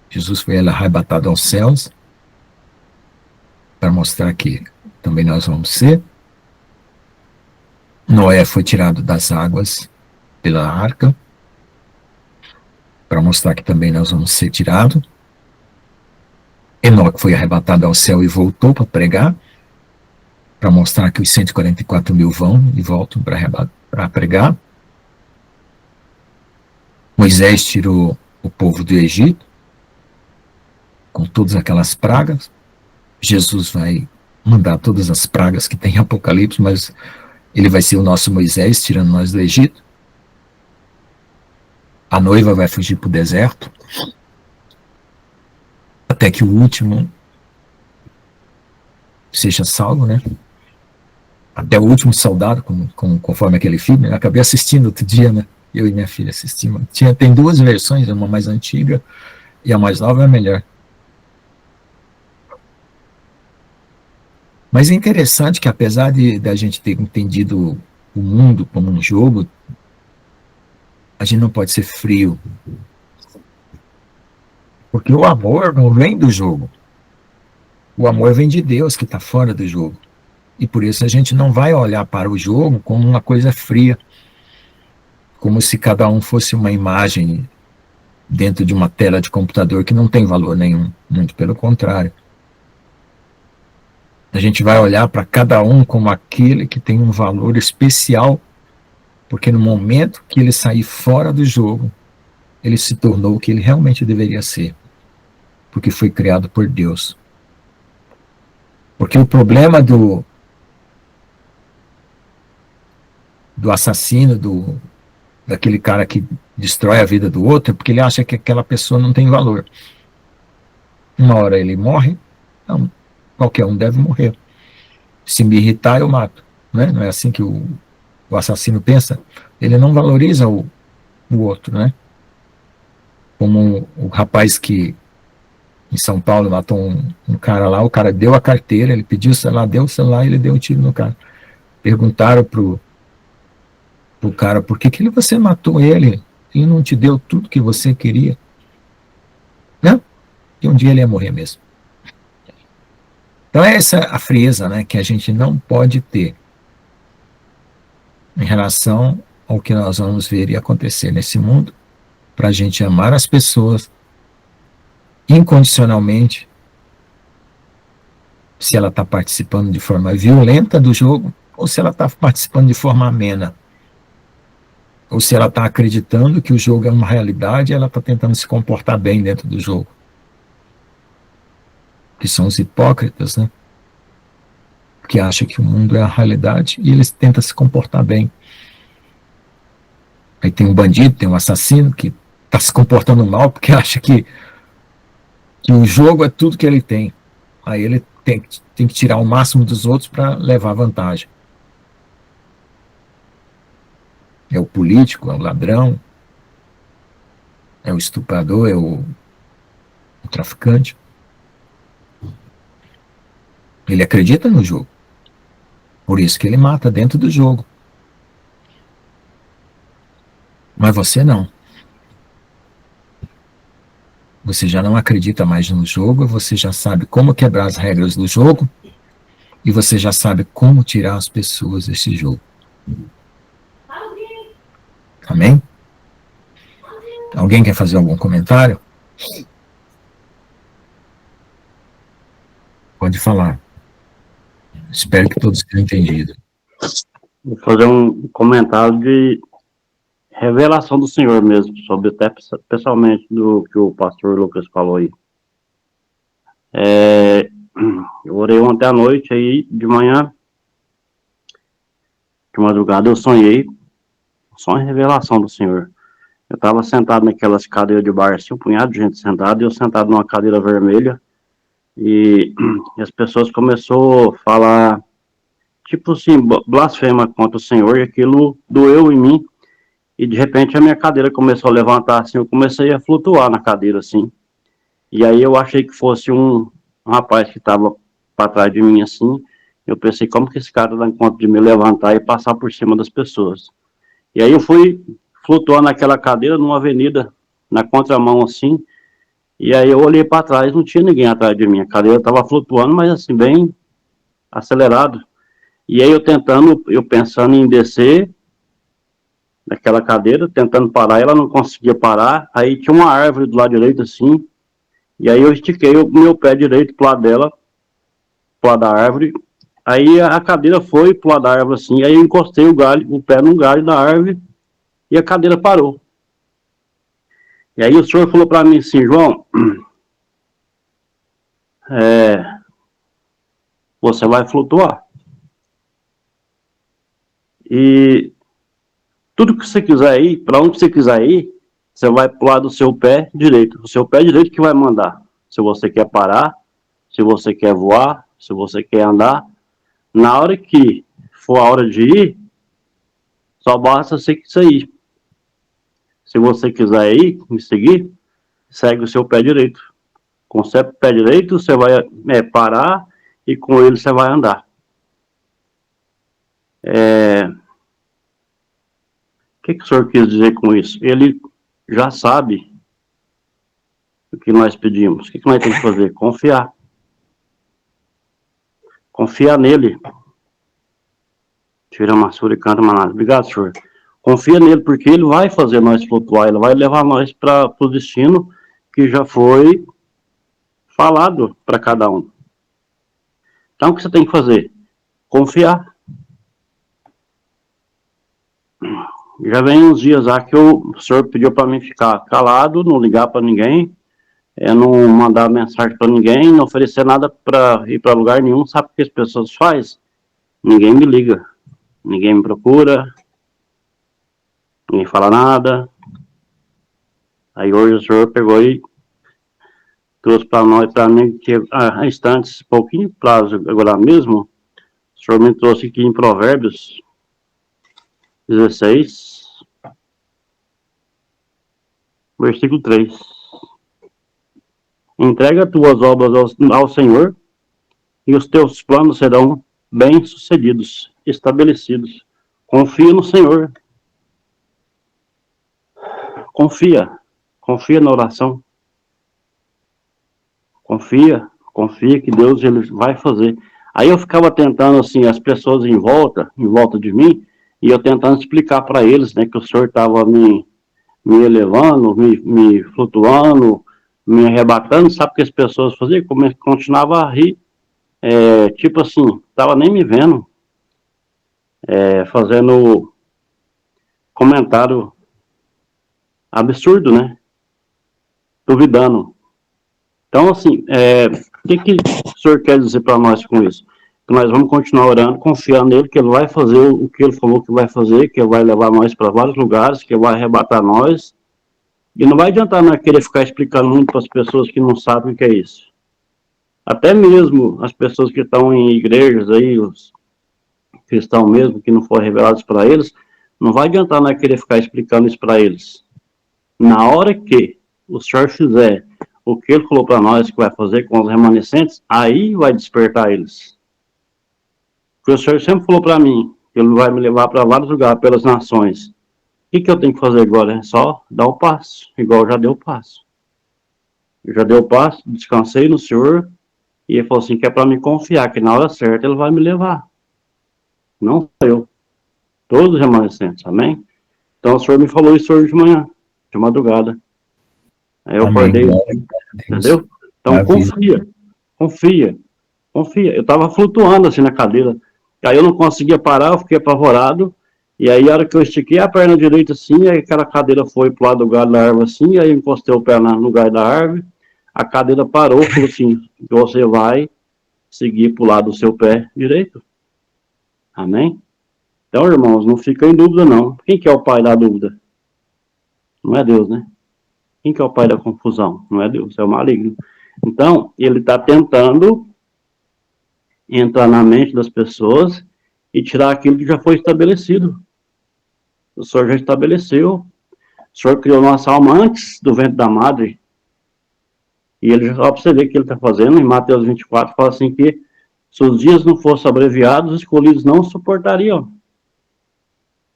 Jesus foi arrebatado aos céus para mostrar que também nós vamos ser. Noé foi tirado das águas pela arca para mostrar que também nós vamos ser tirados. Enoque foi arrebatado ao céu e voltou para pregar, para mostrar que os 144.000 vão e voltam para pregar. Moisés tirou o povo do Egito, com todas aquelas pragas. Jesus vai mandar todas as pragas que tem em Apocalipse, mas ele vai ser o nosso Moisés, tirando nós do Egito. A noiva vai fugir para o deserto, até que o último seja salvo, né? Até o último soldado, conforme aquele filme. Eu acabei assistindo outro dia, né? Eu e minha filha assistimos. Tem 2 versões, uma mais antiga e a mais nova é a melhor. Mas é interessante que, apesar da gente ter entendido o mundo como um jogo, a gente não pode ser frio. Porque o amor não vem do jogo. O amor vem de Deus, que está fora do jogo. E por isso a gente não vai olhar para o jogo como uma coisa fria, como se cada um fosse uma imagem dentro de uma tela de computador que não tem valor nenhum, muito pelo contrário. A gente vai olhar para cada um como aquele que tem um valor especial, porque no momento que ele sair fora do jogo, ele se tornou o que ele realmente deveria ser, porque foi criado por Deus. Porque o problema do assassino, daquele cara que destrói a vida do outro, é porque ele acha que aquela pessoa não tem valor. Uma hora ele morre, não, qualquer um deve morrer. Se me irritar, eu mato. Né? Não é assim que o assassino pensa? Ele não valoriza o outro, né? Como o rapaz que em São Paulo matou um cara lá, o cara deu a carteira, ele pediu o celular, deu o celular e ele deu um tiro no cara. Perguntaram pro cara, por que você matou ele? Ele não te deu tudo que você queria? Não, e um dia ele ia morrer mesmo. Então é essa a frieza, né, que a gente não pode ter em relação ao que nós vamos ver e acontecer nesse mundo, para a gente amar as pessoas incondicionalmente, se ela está participando de forma violenta do jogo, ou se ela está participando de forma amena, ou se ela está acreditando que o jogo é uma realidade e ela está tentando se comportar bem dentro do jogo. Que são os hipócritas, né? Que acham que o mundo é a realidade e eles tentam se comportar bem. Aí tem um bandido, tem um assassino que está se comportando mal porque acha que o jogo é tudo que ele tem. Aí ele tem que tirar o máximo dos outros para levar vantagem. É o político, é o ladrão, é o estuprador, é o traficante. Ele acredita no jogo. Por isso que ele mata dentro do jogo. Mas você não. Você já não acredita mais no jogo, você já sabe como quebrar as regras do jogo e você já sabe como tirar as pessoas desse jogo. Amém? Alguém quer fazer algum comentário? Pode falar. Espero que todos tenham entendido. Vou fazer um comentário de revelação do Senhor mesmo, sobre até pessoalmente do que o pastor Lucas falou aí. Eu orei ontem à noite, aí de manhã, de madrugada, eu sonhei, só em revelação do Senhor. Eu estava sentado naquelas cadeiras de bar, assim, um punhado de gente sentada, e eu sentado numa cadeira vermelha, e as pessoas começaram a falar, tipo assim, blasfema contra o Senhor, e aquilo doeu em mim, e de repente a minha cadeira começou a levantar, assim, eu comecei a flutuar na cadeira, assim, e aí eu achei que fosse um rapaz que estava para trás de mim, assim, eu pensei, como que esse cara dá conta de me levantar e passar por cima das pessoas? E aí eu fui flutuando naquela cadeira, numa avenida, na contramão, assim, e aí eu olhei para trás, não tinha ninguém atrás de mim, a cadeira estava flutuando, mas assim, bem acelerado. E aí eu pensando em descer daquela cadeira, tentando parar, ela não conseguia parar, aí tinha uma árvore do lado direito, assim, e aí eu estiquei o meu pé direito pro lado dela, pro lado da árvore, aí a cadeira foi pro lado da árvore, assim, aí eu encostei o pé num galho da árvore, e a cadeira parou. E aí o senhor falou para mim assim, João, você vai flutuar. E tudo que você quiser ir, para onde você quiser ir, você vai pro lado do seu pé direito. O seu pé direito que vai mandar. Se você quer parar, se você quer voar, Se você quer andar, na hora que for a hora de ir, só basta você sair. Se você quiser ir, me seguir, segue o seu pé direito. Com o seu pé direito, você vai parar e com ele você vai andar. O que o senhor quis dizer com isso? Ele já sabe o que nós pedimos. O que nós temos que fazer? Confiar. Confiar nele. Tira uma sura e canta uma nada. Obrigado, senhor. Confia nele, porque ele vai fazer nós flutuar, ele vai levar nós para o destino que já foi falado para cada um. Então, o que você tem que fazer? Confiar. Já vem uns dias lá que o senhor pediu para mim ficar calado, não ligar para ninguém, não mandar mensagem para ninguém, não oferecer nada para ir para lugar nenhum. Sabe o que as pessoas fazem? Ninguém me liga, ninguém me procura, ninguém fala nada. Aí hoje o senhor pegou e trouxe para nós, para mim, que há instantes, pouquinho prazo, agora mesmo, o senhor me trouxe aqui em Provérbios 16, versículo 3. Entrega tuas obras ao Senhor e os teus planos serão bem-sucedidos, estabelecidos. Confia no Senhor. Confia na oração. Confia que Deus ele vai fazer. Aí eu ficava tentando, assim, as pessoas em volta de mim, e eu tentando explicar para eles, né, que o Senhor estava me elevando, me flutuando, me arrebatando. Sabe o que as pessoas faziam? Continuava a rir, tipo assim, estava nem me vendo, fazendo comentário absurdo, né? Duvidando. Então, assim, o que o senhor quer dizer para nós com isso? Que nós vamos continuar orando, confiando nele, que ele vai fazer o que ele falou que vai fazer, que ele vai levar nós para vários lugares, que ele vai arrebatar nós. E não vai adiantar nós querer ficar explicando muito para as pessoas que não sabem o que é isso. Até mesmo as pessoas que estão em igrejas aí, os cristãos mesmo, que não foram revelados para eles, não vai adiantar nós querer ficar explicando isso para eles. Na hora que o senhor fizer o que ele falou para nós que vai fazer com os remanescentes, aí vai despertar eles. Porque o senhor sempre falou para mim que ele vai me levar para vários lugares, pelas nações. O que eu tenho que fazer agora? É só dar o passo, igual já deu o passo. Eu já dei o passo, descansei no senhor, e ele falou assim, que é para me confiar, que na hora certa ele vai me levar. Não sou eu. Todos os remanescentes, amém? Então o senhor me falou isso hoje de manhã, de madrugada. Aí eu acordei, entendeu? Então confia. Eu estava flutuando assim na cadeira. Aí eu não conseguia parar, eu fiquei apavorado. E aí, a hora que eu estiquei a perna direita assim, aí aquela cadeira foi pro lado do galho da árvore assim, aí eu encostei o pé no galho da árvore, a cadeira parou, falou assim, você vai seguir pro lado do seu pé direito. Amém? Então, irmãos, não fica em dúvida não. Quem que é o pai da dúvida? Não é Deus, né? Quem que é o pai da confusão? Não é Deus, é o maligno. Então, ele está tentando entrar na mente das pessoas e tirar aquilo que já foi estabelecido. O Senhor já estabeleceu. O Senhor criou nossa alma antes do ventre da madre. E ele já, para você ver o que ele está fazendo, em Mateus 24, fala assim que se os dias não fossem abreviados, os escolhidos não suportariam.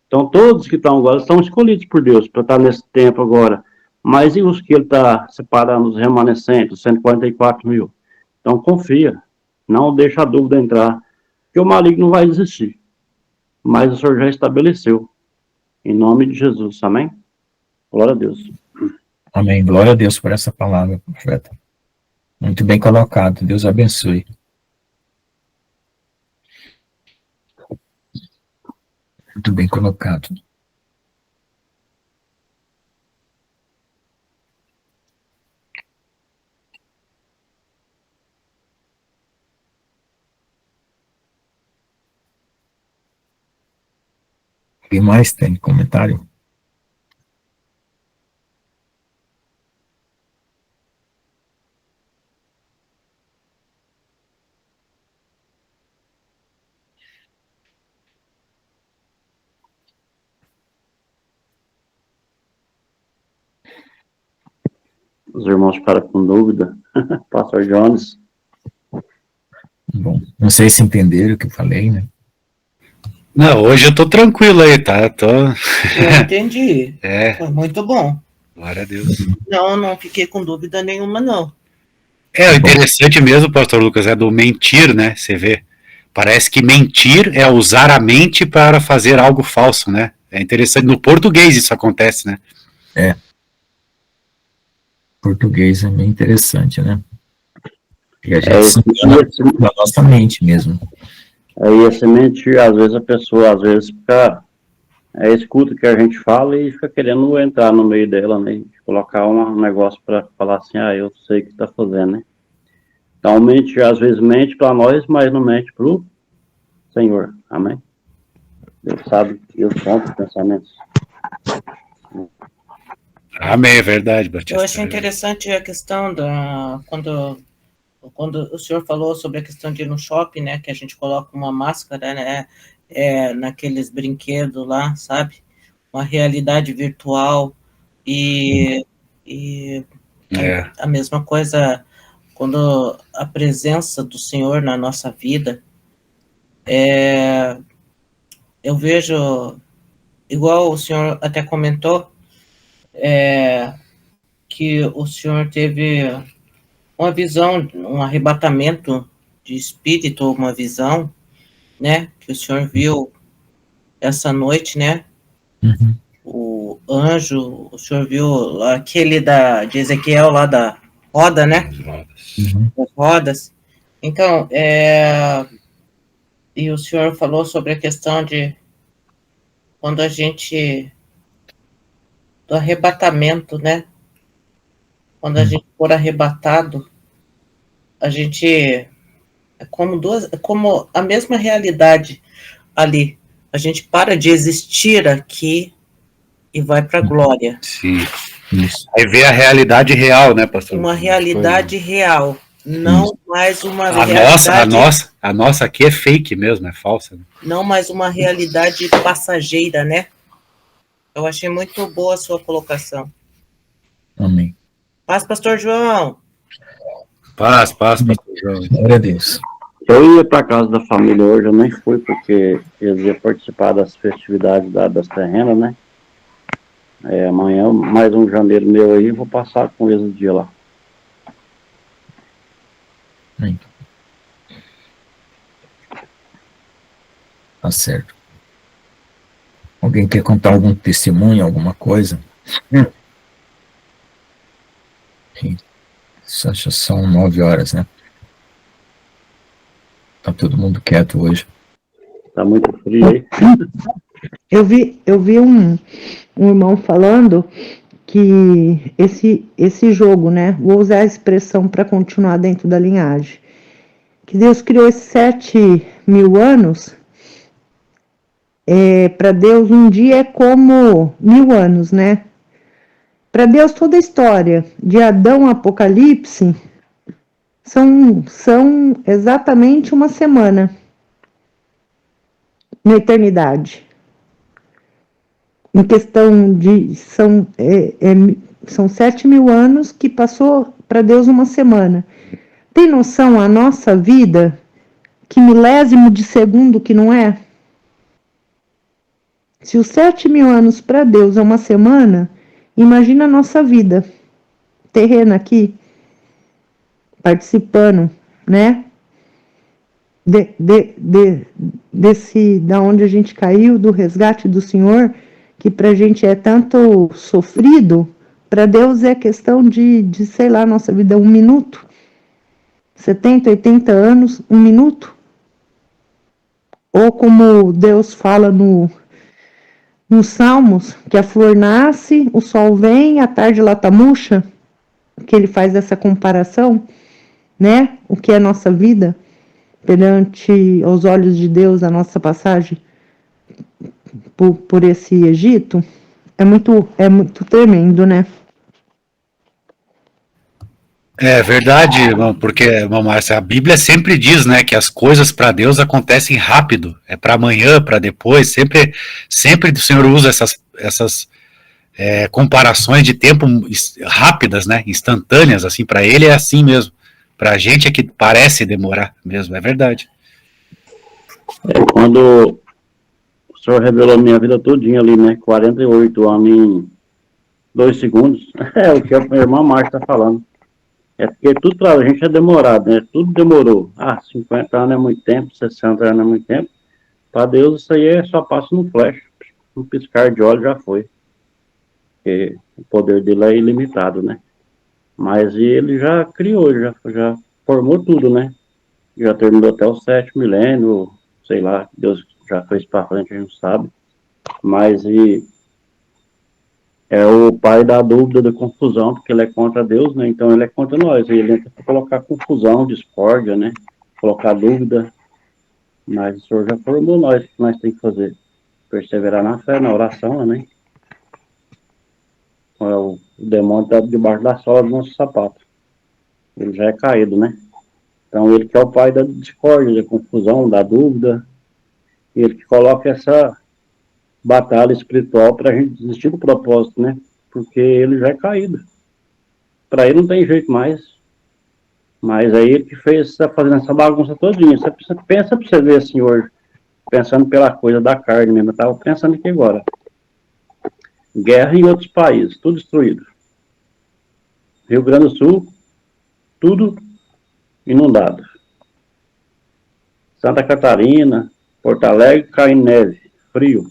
Então, todos que estão agora estão escolhidos por Deus para estar nesse tempo agora. Mas e os que ele está separando, os remanescentes, os 144 mil? Então, confia. Não deixa a dúvida entrar. Porque o maligno não vai existir. Mas o Senhor já estabeleceu. Em nome de Jesus, amém? Glória a Deus. Amém. Glória a Deus por essa palavra, profeta. Muito bem colocado. Deus abençoe. Muito bem colocado. Quem mais tem comentário? os irmãos ficaram com dúvida. Pastor Jones. Bom, não sei se entenderam o que eu falei, né? Não, hoje eu tô tranquilo aí, tá? Eu entendi. É, Foi muito bom. glória a Deus. Não fiquei com dúvida nenhuma, não. É, o interessante mesmo, pastor Lucas, é do mentir, né? Você vê. Parece que mentir é usar a mente para fazer algo falso, né? É interessante. No português isso acontece, né? Português é meio interessante, né? E a gente É, se engana da nossa mente mesmo. Aí esse mentir, às vezes a pessoa, fica, escuta o que a gente fala e fica querendo entrar no meio dela, né? Colocar um negócio para falar assim, eu sei o que está fazendo, né? Então, mentir, às vezes mente para nós, mas não mente para o Senhor. Amém? Deus sabe e os pontos, pensamentos. Amém, é verdade, Batista. Eu achei interessante a questão quando o senhor falou sobre a questão de ir no shopping, né, que a gente coloca uma máscara, né, naqueles brinquedos lá, sabe? Uma realidade virtual e a mesma coisa quando a presença do Senhor na nossa vida, eu vejo, igual o senhor até comentou, que o senhor teve uma visão, um arrebatamento de espírito, uma visão, né, que o senhor viu essa noite, né, o anjo, o senhor viu aquele de Ezequiel lá da roda, né, das rodas. Então, e o senhor falou sobre a questão de quando a gente, do arrebatamento, né, quando a gente for arrebatado, a gente é como a mesma realidade ali. A gente para de existir aqui e vai para a glória. Sim. Isso. Aí vê a realidade real, né, pastor? Uma realidade real, não mais uma realidade... A nossa aqui é fake mesmo, é falsa. Né? Não mais uma realidade passageira, né? Eu achei muito boa a sua colocação. Amém. Paz, pastor João. Paz, pastor João. Glória a Deus. Eu ia para casa da família hoje, eu nem fui, porque eles iam participar das festividades das terrenas, né? Amanhã, mais um janeiro meu aí, vou passar com eles o dia lá. Amém. Tá certo. Alguém quer contar algum testemunho, alguma coisa? Sim. Acho que são 9 horas, né? Tá todo mundo quieto hoje. Tá muito frio aí. Eu vi um irmão falando que esse jogo, né? Vou usar a expressão para continuar dentro da linhagem. Que Deus criou esses 7.000 anos. Para Deus, um dia é como 1.000 anos, né? Para Deus, toda a história de Adão a Apocalipse são exatamente uma semana na eternidade. Em questão de... São 7.000 anos que passou para Deus uma semana. Tem noção a nossa vida, que milésimo de segundo que não é? Se os 7.000 anos para Deus é uma semana, imagina a nossa vida terrena aqui, participando, né? Da onde a gente caiu, do resgate do Senhor, que pra gente é tanto sofrido, para Deus é questão de, sei lá, nossa vida é 1 minuto. 70, 80 anos, 1 minuto. Ou como Deus fala nos Salmos, que a flor nasce, o sol vem, a tarde lá tá murcha, que ele faz essa comparação, né? O que é a nossa vida perante aos olhos de Deus, a nossa passagem por esse Egito, é muito tremendo, né? É verdade, irmão, porque, irmão Márcia, a Bíblia sempre diz, né, que as coisas para Deus acontecem rápido, é para amanhã, para depois, sempre o Senhor usa comparações de tempo rápidas, né, instantâneas, assim, para ele é assim mesmo. Para a gente é que parece demorar mesmo, é verdade. Quando o senhor revelou minha vida todinha ali, né, 48 anos em 2 segundos, é o que a minha irmã Márcia está falando. É porque tudo para a gente é demorado, né, tudo demorou. 50 anos é muito tempo, 60 anos é muito tempo. Para Deus isso aí só passa no flash, um piscar de olhos já foi. Porque o poder dele é ilimitado, né? Mas ele já criou, já formou tudo, né? Já terminou até o 7º milênio, sei lá, Deus já fez para frente, a gente sabe. Mas é o pai da dúvida, da confusão, porque ele é contra Deus, né? Então ele é contra nós. E ele entra para colocar confusão, discórdia, né? Colocar dúvida. Mas o Senhor já formou nós, o que nós temos que fazer? Perseverar na fé, na oração, né? O demônio está debaixo da sola do nosso sapato. Ele já é caído, né? Então ele que é o pai da discórdia, da confusão, da dúvida. Ele que coloca essa batalha espiritual para a gente desistir do propósito, né? Porque ele já é caído. Para ele não tem jeito mais. Mas aí ele que está fazendo essa bagunça todinha. Você pensa para você ver, senhor, pensando pela coisa da carne mesmo. Eu estava pensando aqui agora. Guerra em outros países, tudo destruído. Rio Grande do Sul, tudo inundado. Santa Catarina, Porto Alegre, caindo neve, frio.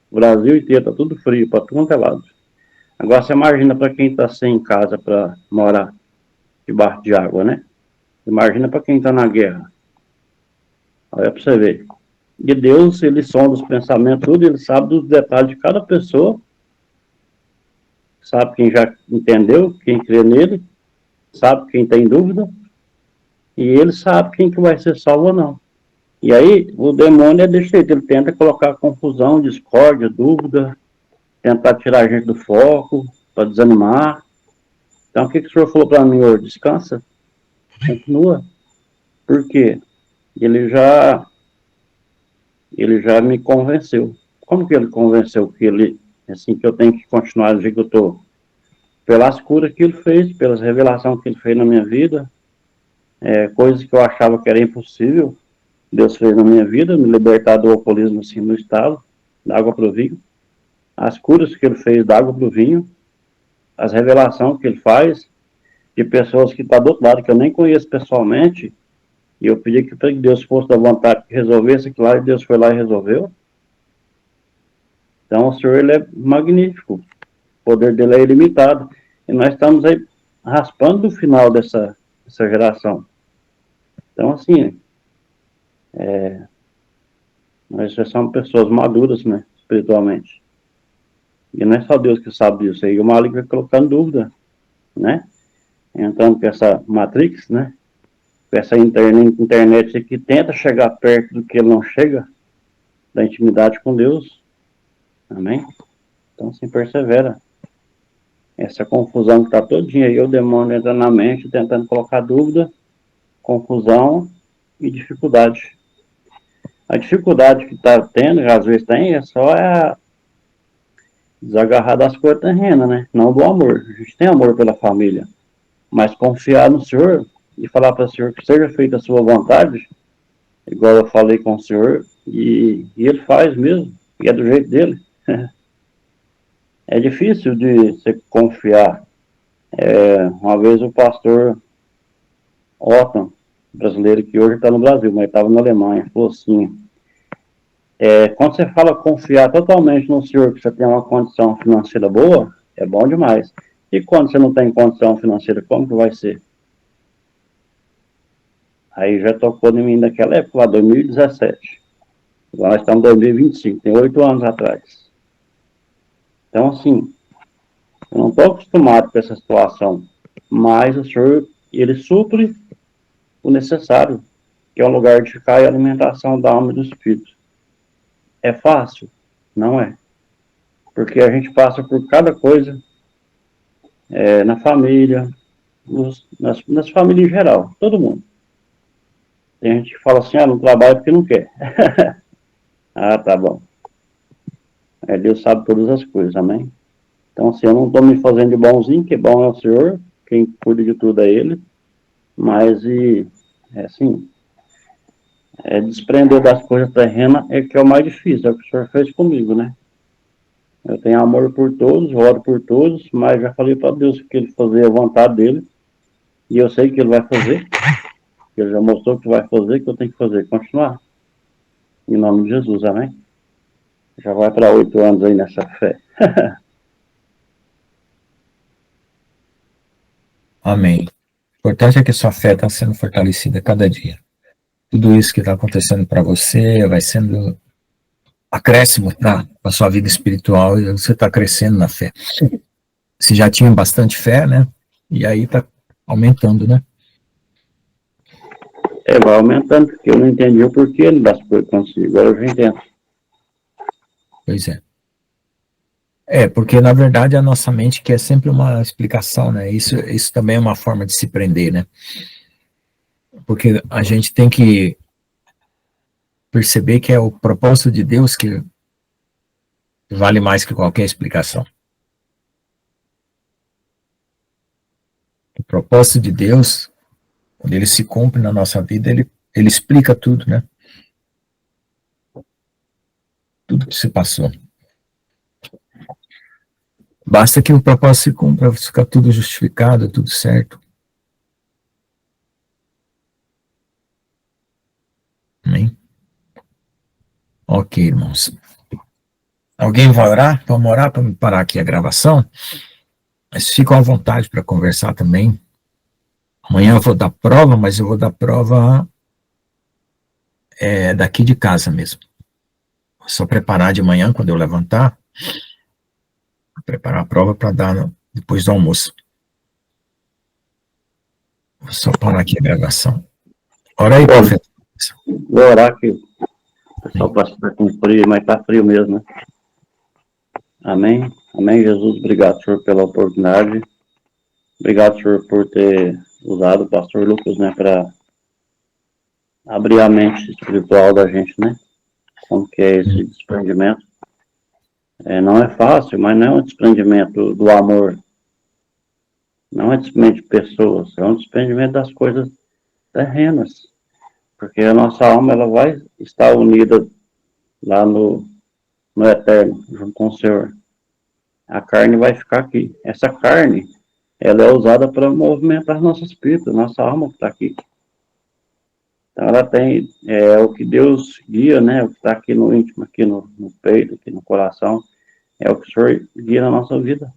O Brasil inteiro tá tudo frio, para tudo quanto é lado. Agora você imagina para quem está sem casa para morar debaixo de água, né? Imagina para quem está na guerra. Olha para você ver. E Deus, ele sonda os pensamentos, tudo, ele sabe dos detalhes de cada pessoa. Sabe quem já entendeu, quem crê nele, sabe quem tem dúvida, e ele sabe quem que vai ser salvo ou não. E aí, o demônio é desse jeito, ele tenta colocar confusão, discórdia, dúvida, tentar tirar a gente do foco, para desanimar. Então, o que o senhor falou para mim hoje? Descansa, continua. Por quê? Ele já me convenceu. Como que ele convenceu que ele, assim, que eu tenho que continuar do jeito que eu estou? Pelas curas que ele fez, pelas revelações que ele fez na minha vida, coisas que eu achava que era impossível, Deus fez na minha vida, me libertar do alcoolismo assim no estado, da água para o vinho, as curas que ele fez da água para o vinho, as revelações que ele faz de pessoas que estão do outro lado, que eu nem conheço pessoalmente, e eu pedi que Deus fosse da vontade que resolvesse aquilo lá, e Deus foi lá e resolveu. Então o Senhor, ele é magnífico, o poder dele é ilimitado, e nós estamos aí raspando o final dessa geração. Então, assim, nós já somos pessoas maduras, né, espiritualmente. E não é só Deus que sabe disso, aí o maligno vai colocando dúvida, né? Então, com essa Matrix, né, com essa internet que tenta chegar perto do que ele não chega, da intimidade com Deus, amém? Então, assim, persevera. Essa confusão que está todinha aí, o demônio entra na mente, tentando colocar dúvida, confusão e dificuldade. A dificuldade que está tendo, às vezes tem, é só desagarrar das coisas terrenas, né? Não do amor. A gente tem amor pela família. Mas confiar no Senhor e falar para o Senhor que seja feita a sua vontade, igual eu falei com o Senhor, e ele faz mesmo, e é do jeito dele. É difícil de você confiar. Uma vez o pastor Otton, brasileiro que hoje está no Brasil, mas estava na Alemanha, falou assim, quando você fala confiar totalmente no Senhor, que você tem uma condição financeira boa, é bom demais. E quando você não tem condição financeira, como que vai ser? Aí já tocou em mim naquela época, lá 2017. Agora nós estamos em 2025, tem 8 anos atrás. Então, assim, eu não estou acostumado com essa situação, mas o Senhor, ele supre o necessário, que é um lugar de ficar e alimentação da alma e do espírito. É fácil? Não é. Porque a gente passa por cada coisa, na família, nas famílias em geral, todo mundo. Tem gente que fala assim, não trabalha porque não quer. Tá bom. Deus sabe todas as coisas, amém? Então, assim, eu não estou me fazendo de bonzinho, que bom é o Senhor, quem cuida de tudo é Ele, mas, assim, desprender das coisas terrenas é que é o mais difícil, é o que o Senhor fez comigo, né? Eu tenho amor por todos, oro por todos, mas já falei para Deus que Ele fazer a vontade dEle, e eu sei que Ele vai fazer, que Ele já mostrou que vai fazer, que eu tenho que fazer, continuar. Em nome de Jesus, amém? Já vai para 8 anos aí nessa fé. Amém. O importante é que sua fé está sendo fortalecida a cada dia. Tudo isso que está acontecendo para você vai sendo acréscimo para a sua vida espiritual e você está crescendo na fé. Você já tinha bastante fé, né? E aí está aumentando, né? Vai aumentando, porque eu não entendi o porquê das coisas consigo. Agora eu já entendo. Pois é. Porque na verdade a nossa mente quer sempre uma explicação, né? Isso também é uma forma de se prender, né? Porque a gente tem que perceber que é o propósito de Deus que vale mais que qualquer explicação. O propósito de Deus, quando ele se cumpre na nossa vida, ele explica tudo, né? Tudo que se passou. Basta que o propósito se cumpra, ficar tudo justificado, tudo certo. Amém? Ok, irmãos. Alguém vai orar? Vamos orar para parar aqui a gravação? Mas ficam à vontade para conversar também. Amanhã eu vou dar prova, mas eu vou dar prova daqui de casa mesmo. Vou só preparar de manhã, quando eu levantar, preparar a prova para dar depois do almoço. Vou só parar aqui a gravação. Ora aí, profeta. Vou orar aqui. O pessoal está com frio, mas está frio mesmo, né? Amém. Amém, Jesus. Obrigado, Senhor, pela oportunidade. Obrigado, Senhor, por ter usado o pastor Lucas, né, para abrir a mente espiritual da gente, né? Como que é esse desprendimento. Não é fácil, mas não é um desprendimento do amor. Não é desprendimento de pessoas, é um desprendimento das coisas terrenas. Porque a nossa alma, ela vai estar unida lá no eterno, junto com o Senhor. A carne vai ficar aqui. Essa carne, ela é usada para movimentar nosso espírito, nossa alma que está aqui. Então ela tem o que Deus guia, né? O que está aqui no íntimo, aqui no peito, aqui no coração, é o que o Senhor guia na nossa vida.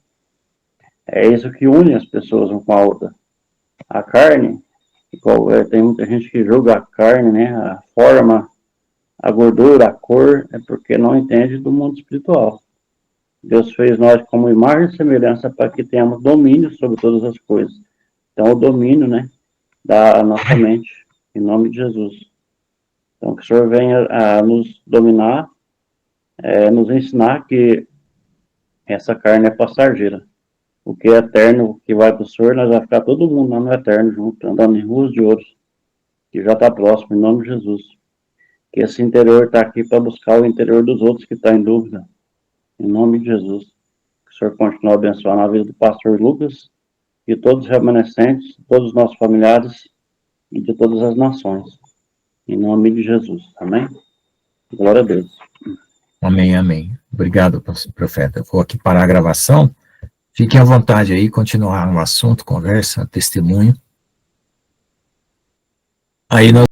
É isso que une as pessoas uma com a outra. A carne, tem muita gente que julga a carne, né? A forma, a gordura, a cor, é porque não entende do mundo espiritual. Deus fez nós como imagem e semelhança para que tenhamos domínio sobre todas as coisas. Então, o domínio, né, da nossa mente, em nome de Jesus. Então, que o Senhor venha a nos dominar, nos ensinar que essa carne é passageira. O que é eterno, o que vai para o Senhor, nós vamos ficar todo mundo lá no eterno junto, andando em ruas de ouro, que já está próximo, em nome de Jesus. Que esse interior está aqui para buscar o interior dos outros que está em dúvida. Em nome de Jesus. Que o Senhor continue abençoando a vida do pastor Lucas e todos os remanescentes, todos os nossos familiares e de todas as nações. Em nome de Jesus. Amém? Glória a Deus. Amém, amém. Obrigado, profeta. Vou aqui parar a gravação. Fiquem à vontade aí, continuar no assunto, conversa, testemunho. Aí nós